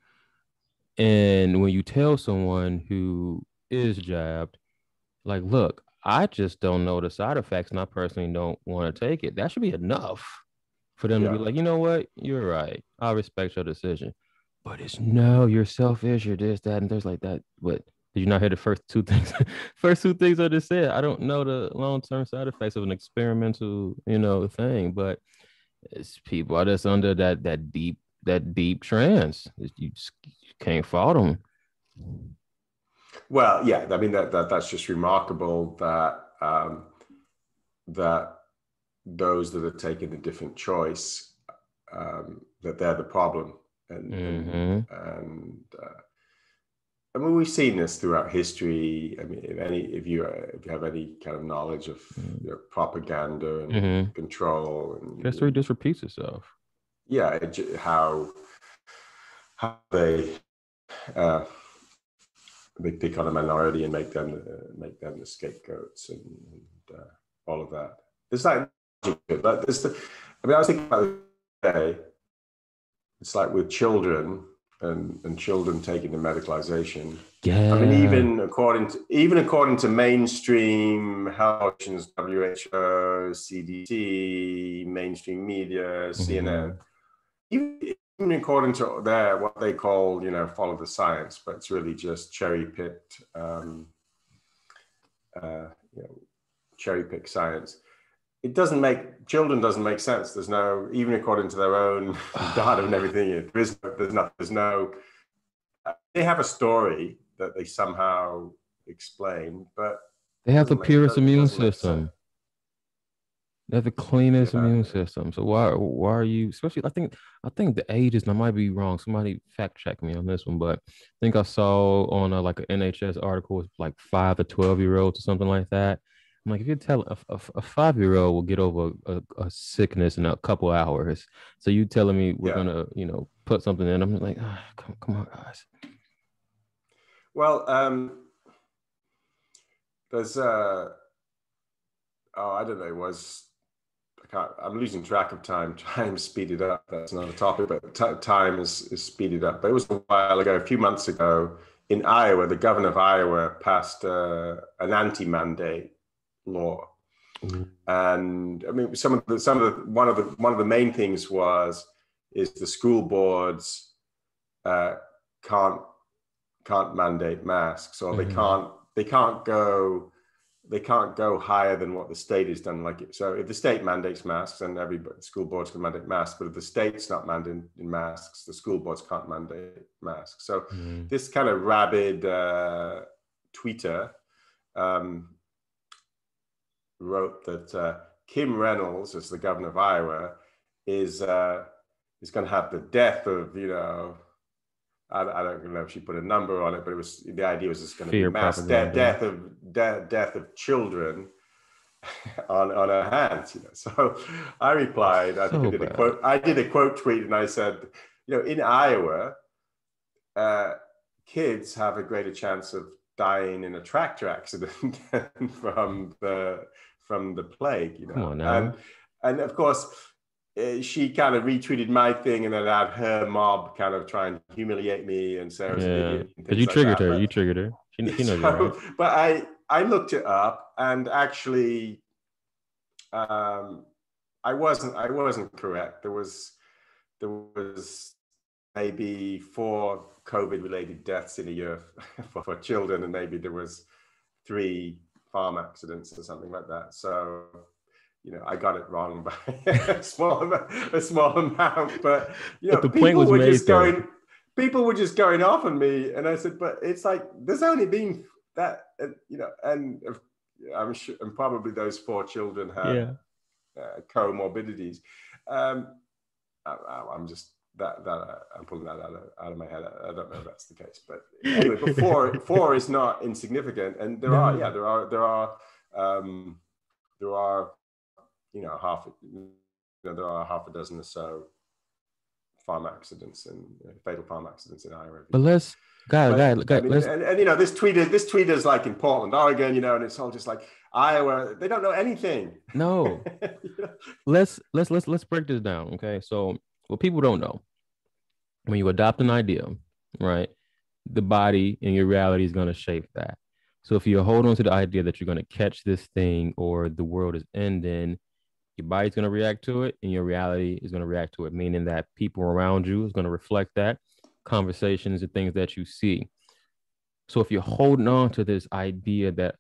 And when you tell someone who is jabbed, like, look, I just don't know the side effects, and I personally don't want to take it, that should be enough for them to be like, you know what, you're right, I respect your decision. But it's no, you're selfish, you're this, that, and there's like that. But did you not hear the first two things? First two things I just said. I don't know the long-term side effects of an experimental, thing, but it's people are just under that deep trance. You can't fault them. Well, yeah, I mean that's just remarkable that that those that are taking a different choice, that they're the problem, and I mean, we've seen this throughout history. I mean, if you have any kind of knowledge of propaganda and control, and history just repeats itself. Yeah, how they pick on a minority and make them the scapegoats, and all of that. It's like, but I mean, I was thinking about it today. It's like with children and children taking the medicalization. Yeah. I mean, even according to mainstream health, WHO, CDC, mainstream media, CNN, even according to what they call, follow the science, but it's really just cherry picked science. It doesn't make sense. There's no, even according to their own data and everything, there's no, they have a story that they somehow explain, but they have the purest immune system. They have the cleanest immune system. So why are you, especially, I think the ages, and I might be wrong, somebody fact check me on this one, but I think I saw on like an NHS article, it's like 5 to 12-year-olds or something like that. I'm like, if you're telling a 5-year-old will get over a sickness in a couple hours, so you telling me we're gonna put something in? I'm like, come on, guys. Well, there's I don't know, it was, I'm losing track of time. Time speeded up. That's another topic, but time is speeded up. But it was a while ago, a few months ago, in Iowa. The governor of Iowa passed an anti-mandate law, and I mean, one of the main things is the school boards can't mandate masks, or they can't go higher than what the state has done. Like, so if the state mandates masks, then every school boards can mandate masks. But if the state's not mandating masks, the school boards can't mandate masks. So this kind of rabid tweeter wrote that Kim Reynolds, as the governor of Iowa, is going to have the death of, I don't know if she put a number on it, but the idea was it's going to be mass death of children on her hands. So I replied, I did a quote tweet, and I said, in Iowa, kids have a greater chance of dying in a tractor accident from the plague. Come on now. And of course, she kind of retweeted my thing, and then had her mob kind of try and humiliate me and say I was an idiot. Because you triggered her. You triggered her. She knows you're right. But I looked it up, and actually, I wasn't correct. There was maybe 4 COVID-related deaths in a year for children, and maybe there was 3 farm accidents or something like that. So, I got it wrong by a small amount, but the point was made. People were just going off on me, and I said, but it's like there's only been that, and I'm sure, and probably those 4 children have comorbidities. I'm just I'm pulling that out of my head. I don't know if that's the case, but anyway, but 4 is not insignificant, and there are there are half a dozen or so farm accidents and fatal farm accidents in Iowa. But let's and this tweeter's like in Portland, Oregon, and it's all just like Iowa. They don't know anything. No. Let's break this down. Okay. So what people don't know, when you adopt an idea, right, the body and your reality is going to shape that. So if you hold on to the idea that you're going to catch this thing or the world is ending, your body's going to react to it and your reality is going to react to it, meaning that people around you is going to reflect that, conversations and things that you see. So if you're holding on to this idea that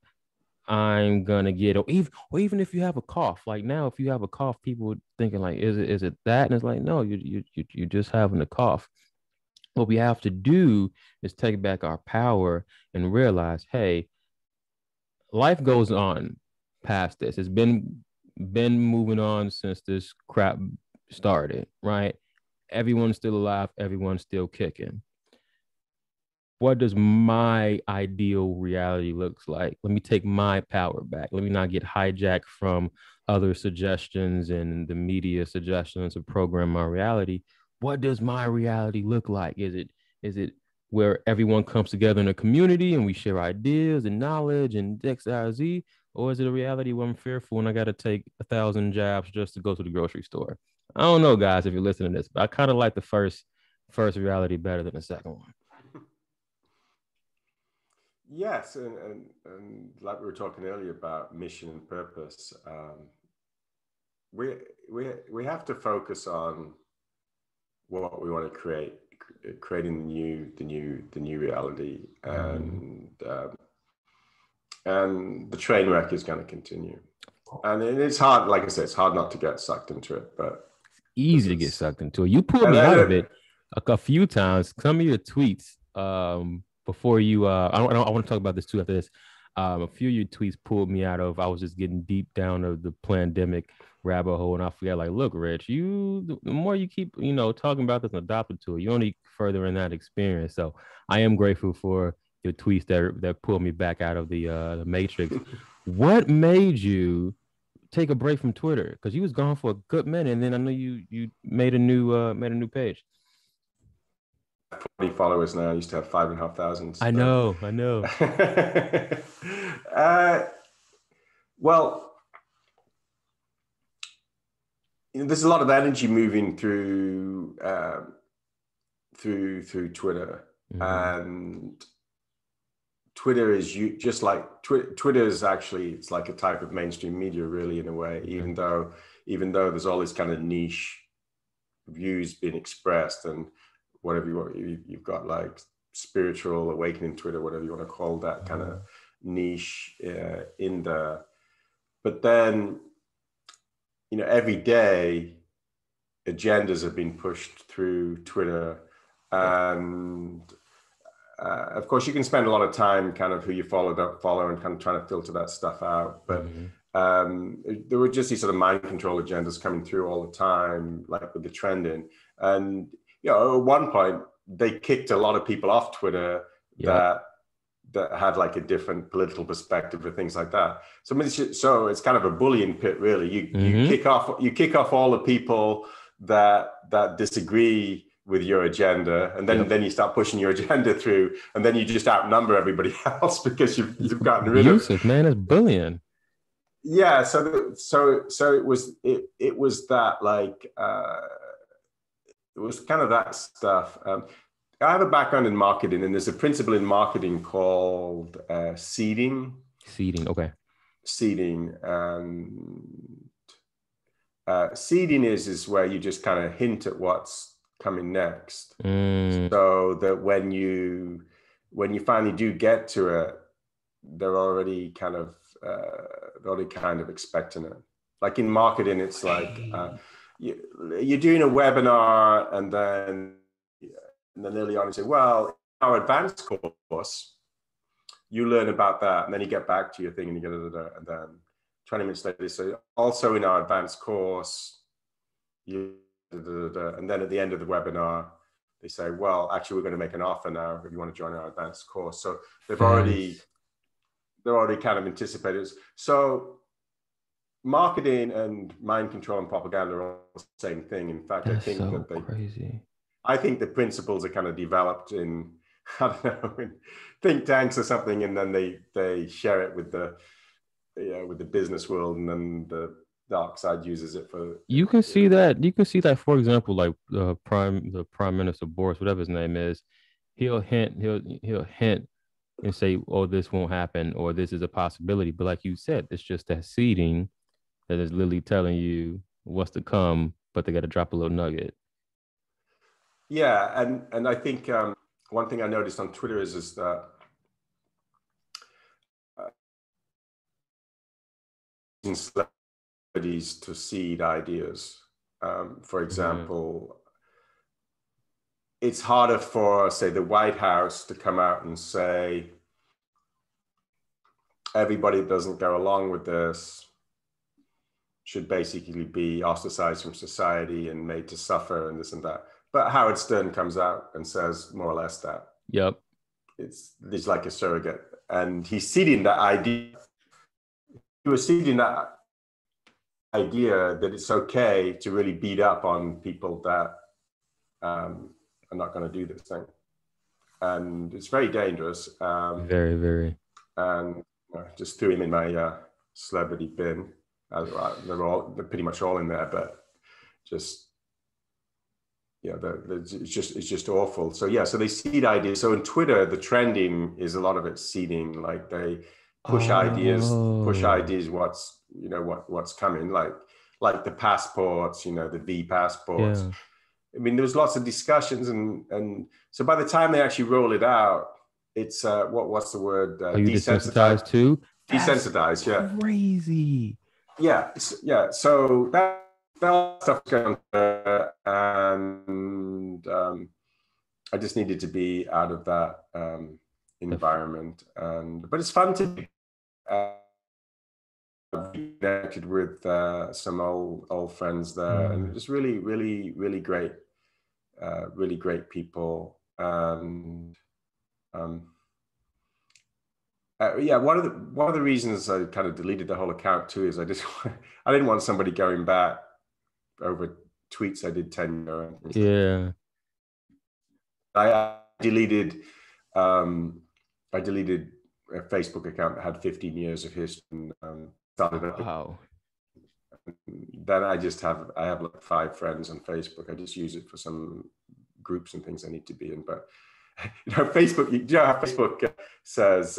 I'm going to get, or even if you have a cough, like now, if you have a cough, people are thinking like, is it that? And it's like, no, you're just having a cough. What we have to do is take back our power and realize, hey, life goes on past this. It's been moving on since this crap started, right? Everyone's still alive. Everyone's still kicking. What does my ideal reality looks like? Let me take my power back. Let me not get hijacked from other suggestions and the media suggestions to program my reality. What does my reality look like? Is it where everyone comes together in a community and we share ideas and knowledge and X, Y, Z? Or is it a reality where I'm fearful and I got to take 1,000 jabs just to go to the grocery store? I don't know, guys, if you're listening to this, but I kind of like the first reality better than the second one. Yes, and like we were talking earlier about mission and purpose, we have to focus on what we want to create, creating the new reality, and the train wreck is going to continue. And it's hard, like I said, it's hard not to get sucked into it, but it's easy to get sucked into it. You pulled me out of it a few times. Some of your tweets, before you, I want to talk about this too after this. A few of your tweets pulled me out of, I was just getting deep down of the pandemic rabbit hole, and I forgot, like, look, Rich, the more you keep, talking about this and adopted to it, you only further in that experience. So I am grateful for your tweets that pulled me back out of the matrix. What made you take a break from Twitter? Because you was gone for a good minute, and then I know you made a new page. 40 followers now. I used to have 5,500. I know. Well, there's a lot of energy moving through through Twitter, and Twitter is just like Twitter is actually, it's like a type of mainstream media, really, in a way. Even though there's all this kind of niche views being expressed and whatever you want, you've got like spiritual awakening Twitter, whatever you want to call that kind of niche in there. But then, every day agendas have been pushed through Twitter, and of course you can spend a lot of time kind of who you follow and kind of trying to filter that stuff out. But there were just these sort of mind control agendas coming through all the time, like with the trending. And, at one point they kicked a lot of people off Twitter that had like a different political perspective or things like that. So, so it's kind of a bullying pit, really. You kick off all the people that disagree with your agenda, and then you start pushing your agenda through, and then you just outnumber everybody else because you've gotten rid of man, it's bullying. Yeah, so it was that, like it was kind of that stuff. I have a background in marketing, and there's a principle in marketing called seeding. Okay. Seeding, and seeding is where you just kind of hint at what's coming next, so that when you finally do get to it, they're already kind of expecting it. Like in marketing, it's like you're doing a webinar, and then early on you say, well, our advanced course, you learn about that, and then you get back to your thing and you get and then 20 minutes later they say, also in our advanced course, and then at the end of the webinar they say, well, actually we're going to make an offer now if you want to join our advanced course. So they're already kind of anticipated. So marketing and mind control and propaganda are all the same thing. In fact, I think crazy. I think the principles are kind of developed in, I don't know, in think tanks or something, and then they share it with the business world, and then the dark side uses it for. You can see that, for example, like the prime minister Boris, whatever his name is, he'll hint and say, oh, this won't happen, or this is a possibility. But like you said, it's just that seeding that is literally telling you what's to come, but they got to drop a little nugget. Yeah, and I think one thing I noticed on Twitter is that celebrities to seed ideas. For example, it's harder for, say, the White House to come out and say, everybody that doesn't go along with this should basically be ostracized from society and made to suffer and this and that. But Howard Stern comes out and says more or less that. Yep. It's like a surrogate. And he's seeding that idea. He was seeding that idea that it's okay to really beat up on people that are not going to do this thing. And it's very dangerous. Very, very. And just threw him in my celebrity bin. They're pretty much all in there, but just, it's just awful. So so they seed ideas. So in Twitter, the trending is a lot of it seeding. Like they push ideas, what's coming, like the passports, the V passports. Yeah. I mean, there was lots of discussions, and so by the time they actually roll it out, it's what's the word? Are you desensitized too? Desensitized, yeah. Crazy. Yeah. So that stuff going on, and I just needed to be out of that environment. But it's fun to be connected with some old friends there, and just really, really, really great people. And one of the reasons I kind of deleted the whole account too is I didn't want somebody going back over tweets I did 10 years ago. Yeah. I deleted a Facebook account that had 15 years of history, and started up. Wow. Then I have like 5 friends on Facebook. I just use it for some groups and things I need to be in. But Facebook, you know how Facebook says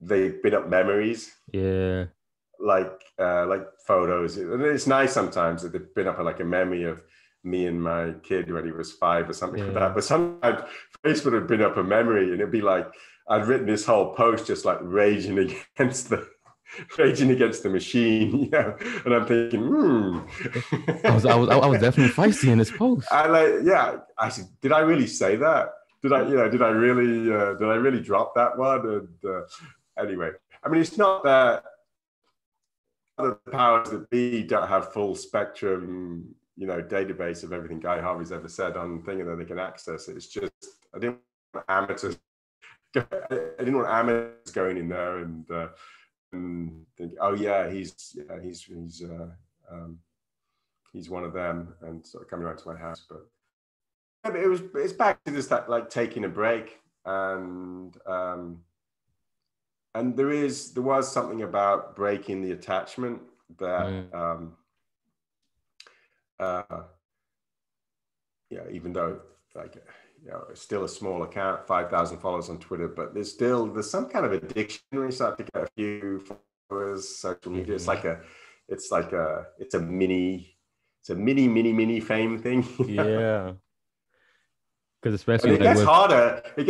they bin up memories? Yeah. Like photos. And it's nice sometimes that they bin up like a memory of me and my kid when he was 5 or something like that. But sometimes Facebook would bin up a memory and it'd be like, I'd written this whole post just like raging against the machine, and I'm thinking, I was definitely feisty in this post. I said, did I really say that? Did I really drop that one? And anyway, I mean, it's not that the powers that be don't have full spectrum, database of everything Guy Harvey's ever said on thing, and then they can access it. It's just I didn't want amateurs going in there and think, oh yeah, he's one of them, and sort of coming around to my house. But it's back to this, that like taking a break, and there was something about breaking the attachment that even though it's still a small account, 5,000 followers on Twitter, but there's some kind of addiction when you start to get a few followers. Social media, it's a mini fame thing. Yeah, because especially it gets harder. Like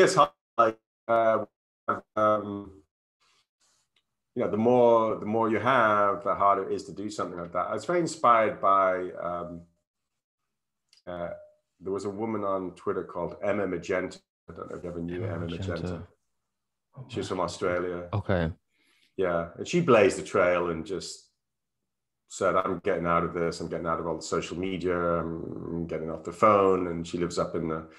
the more you have, the harder it is to do something like that. I was very inspired by. There was a woman on Twitter called Emma Magenta. I don't know if you ever knew Emma Magenta. She's from Australia. Okay. Yeah, and she blazed the trail and just said, I'm getting out of this. I'm getting out of all the social media. I'm getting off the phone. And she lives up in the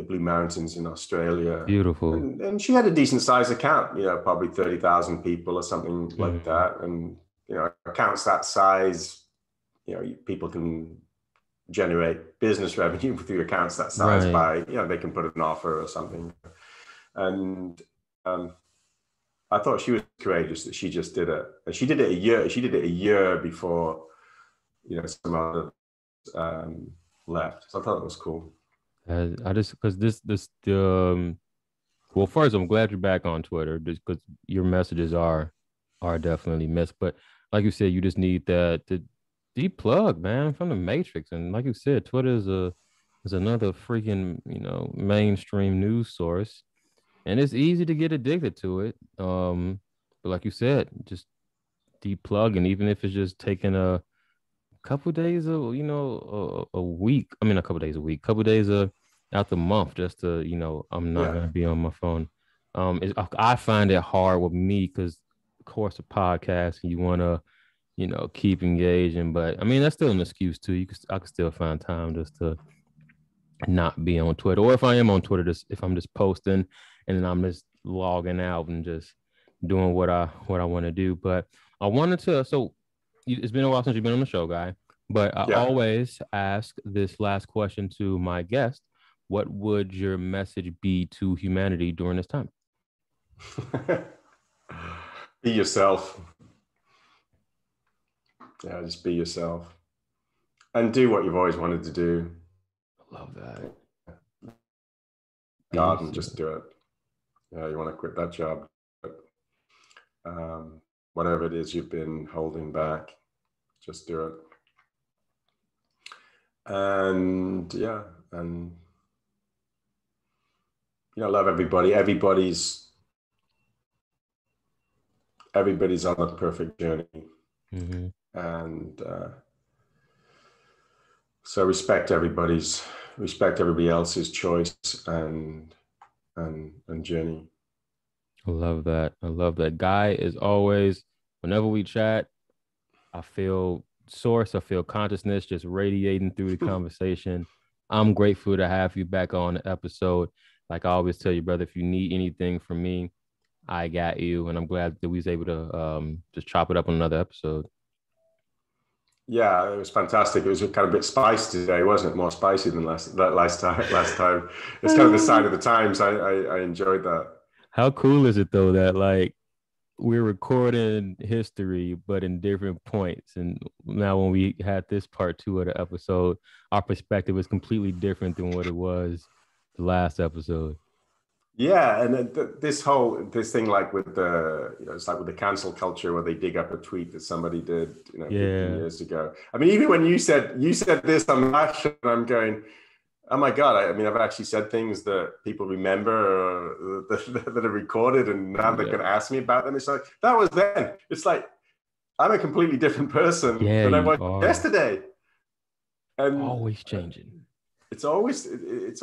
Blue Mountains in Australia. Beautiful. And she had a decent sized account, probably 30,000 people or something like that. And, accounts that size, people can generate business revenue through accounts that size by, they can put an offer or something. And I thought she was courageous that she just did it. And she did it a year before, some others left. So I thought it was cool. Well, first, I'm glad you're back on Twitter because your messages are definitely missed. But like you said, you just need that to deplug, man, from the matrix. And like you said, Twitter is another freaking, mainstream news source, and it's easy to get addicted to it. But like you said, just deplug, and even if it's just taking a couple days a week. I mean, a couple days a week, couple days out the month, just to I'm not gonna be on my phone. I find it hard with me because, of course, a podcast, and you want to keep engaging, but I mean that's still an excuse too. I can still find time just to not be on Twitter, or if I am on Twitter, if I'm just posting and then I'm just logging out and just doing what I want to do. But I wanted to. So it's been a while since you've been on the show, Guy. But I always ask this last question to my guest: what would your message be to humanity during this time? Be yourself. Yeah, just be yourself and do what you've always wanted to do. I love that. Garden, just do it. Yeah, you want to quit that job. Whatever it is you've been holding back, just do it. And love everybody. Everybody's on a perfect journey. Mm-hmm. And so respect everybody else's choice and journey. I love that. Guy, is always, whenever we chat, I feel source, I feel consciousness just radiating through the conversation. I'm grateful to have you back on the episode. Like I always tell you, brother, if you need anything from me, I got you. And I'm glad that we was able to just chop it up on another episode. Yeah, it was fantastic. It was kind of a bit spicy today, wasn't it? More spicy than last time. It's kind of the sign of the times. I enjoyed that. How cool is it though that like we're recording history, but in different points. And now when we had this part two of the episode, our perspective is completely different than what it was the last episode. Yeah, and this thing like with the it's like with the cancel culture where they dig up a tweet that somebody did 15 Yeah. years ago. I mean, even when you said this on that show, I'm going, oh my God. I mean, I've actually said things that people remember or that are recorded, and now they're Yeah. going to ask me about them. It's like, that was then. It's like, I'm a completely different person Yeah, than I you was are yesterday. And always changing. it's always, it's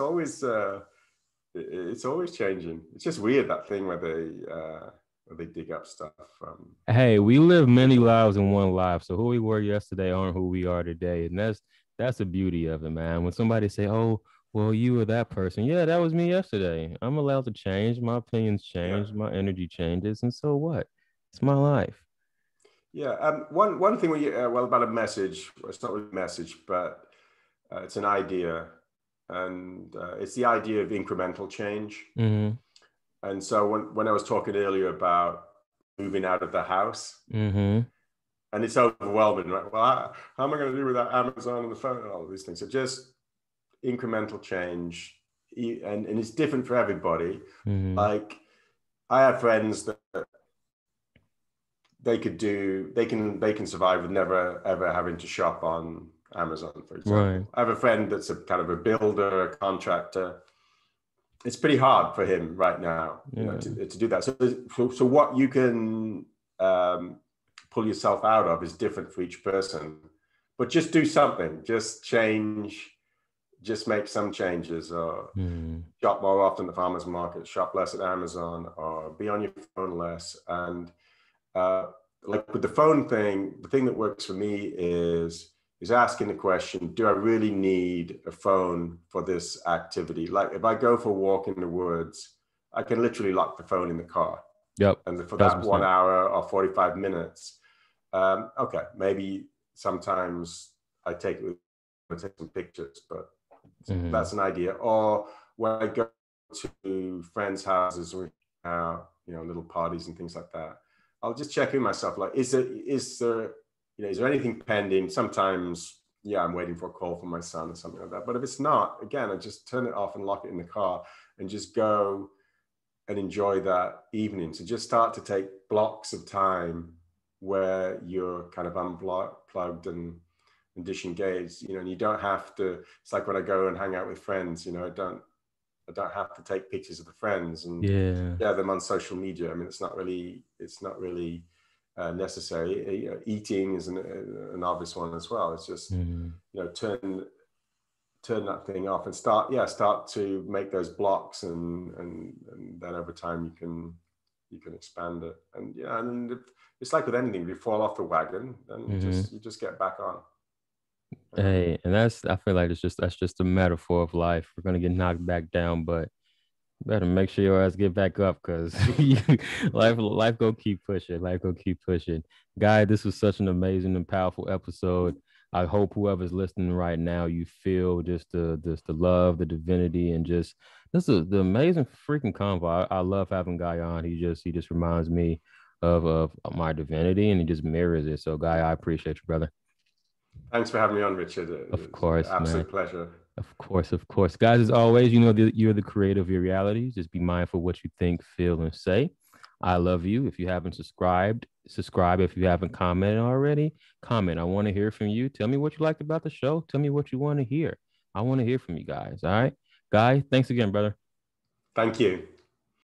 always changing. It's just weird, that thing where they dig up stuff from. Hey, we live many lives in one life. So who we were yesterday aren't who we are today. And that's the beauty of it, man. When somebody say, oh, well, you were that person. Yeah, that was me yesterday. I'm allowed to change. My opinions Yeah. change. My energy changes. And so what? It's my life. Yeah. One thing about a message. It's not really a message, but it's an idea, and it's the idea of incremental change. Mm-hmm. And so when I was talking earlier about moving out of the house, Mm-hmm. and it's overwhelming, right? Well, how am I going to do without Amazon and the phone and all of these things? So just incremental change, and it's different for everybody. Mm-hmm. Like, I have friends that they can survive with never ever having to shop on Amazon, for example. Right. I have a friend that's a kind of a builder, a contractor. It's pretty hard for him right now, Yeah. to do that. So what you can pull yourself out of is different for each person. But just do something. Just change. Just make some changes, or shop more often at the farmers market, shop less at Amazon, or be on your phone less. And like with the phone thing, the thing that works for me is asking the question, do I really need a phone for this activity? Like, if I go for a walk in the woods, I can literally lock the phone in the car. Yep. And for that 1 1,000%. hour or 45 minutes, okay, maybe sometimes I take some pictures, but that's an idea. Or when I go to friends' houses, or little parties and things like that, I'll just check in myself. Like, is there anything pending? Sometimes, I'm waiting for a call from my son or something like that. But if it's not, again, I just turn it off and lock it in the car and just go and enjoy that evening. So just start to take blocks of time where you're kind of unplugged and disengaged, and you don't have to. It's like when I go and hang out with friends, I don't have to take pictures of the friends and share them on social media. I mean, it's not really necessary. Eating is an obvious one as well. It's just turn that thing off and start to make those blocks, and then over time you can expand it. And it's like with anything, if you fall off the wagon, then you just get back on. Hey, and I feel like that's just a metaphor of life. We're gonna get knocked back down, but better make sure your ass get back up, because life go keep pushing. Life go keep pushing. Guy, this was such an amazing and powerful episode. I hope whoever's listening right now, you feel just the love, the divinity, and just the amazing freaking convo. I love having Guy on. He just reminds me of my divinity, and he just mirrors it. So, Guy, I appreciate you, brother. Thanks for having me on, Richard. Of course, absolute man. pleasure. Of course. Guys, as always, you're the creator of your reality. Just be mindful of what you think, feel, and say. I love you. If you haven't subscribed, subscribe. If you haven't commented already, comment. I want to hear from you. Tell me what you liked about the show. Tell me what you want to hear. I want to hear from you guys. All right. Guy, thanks again, brother. Thank you.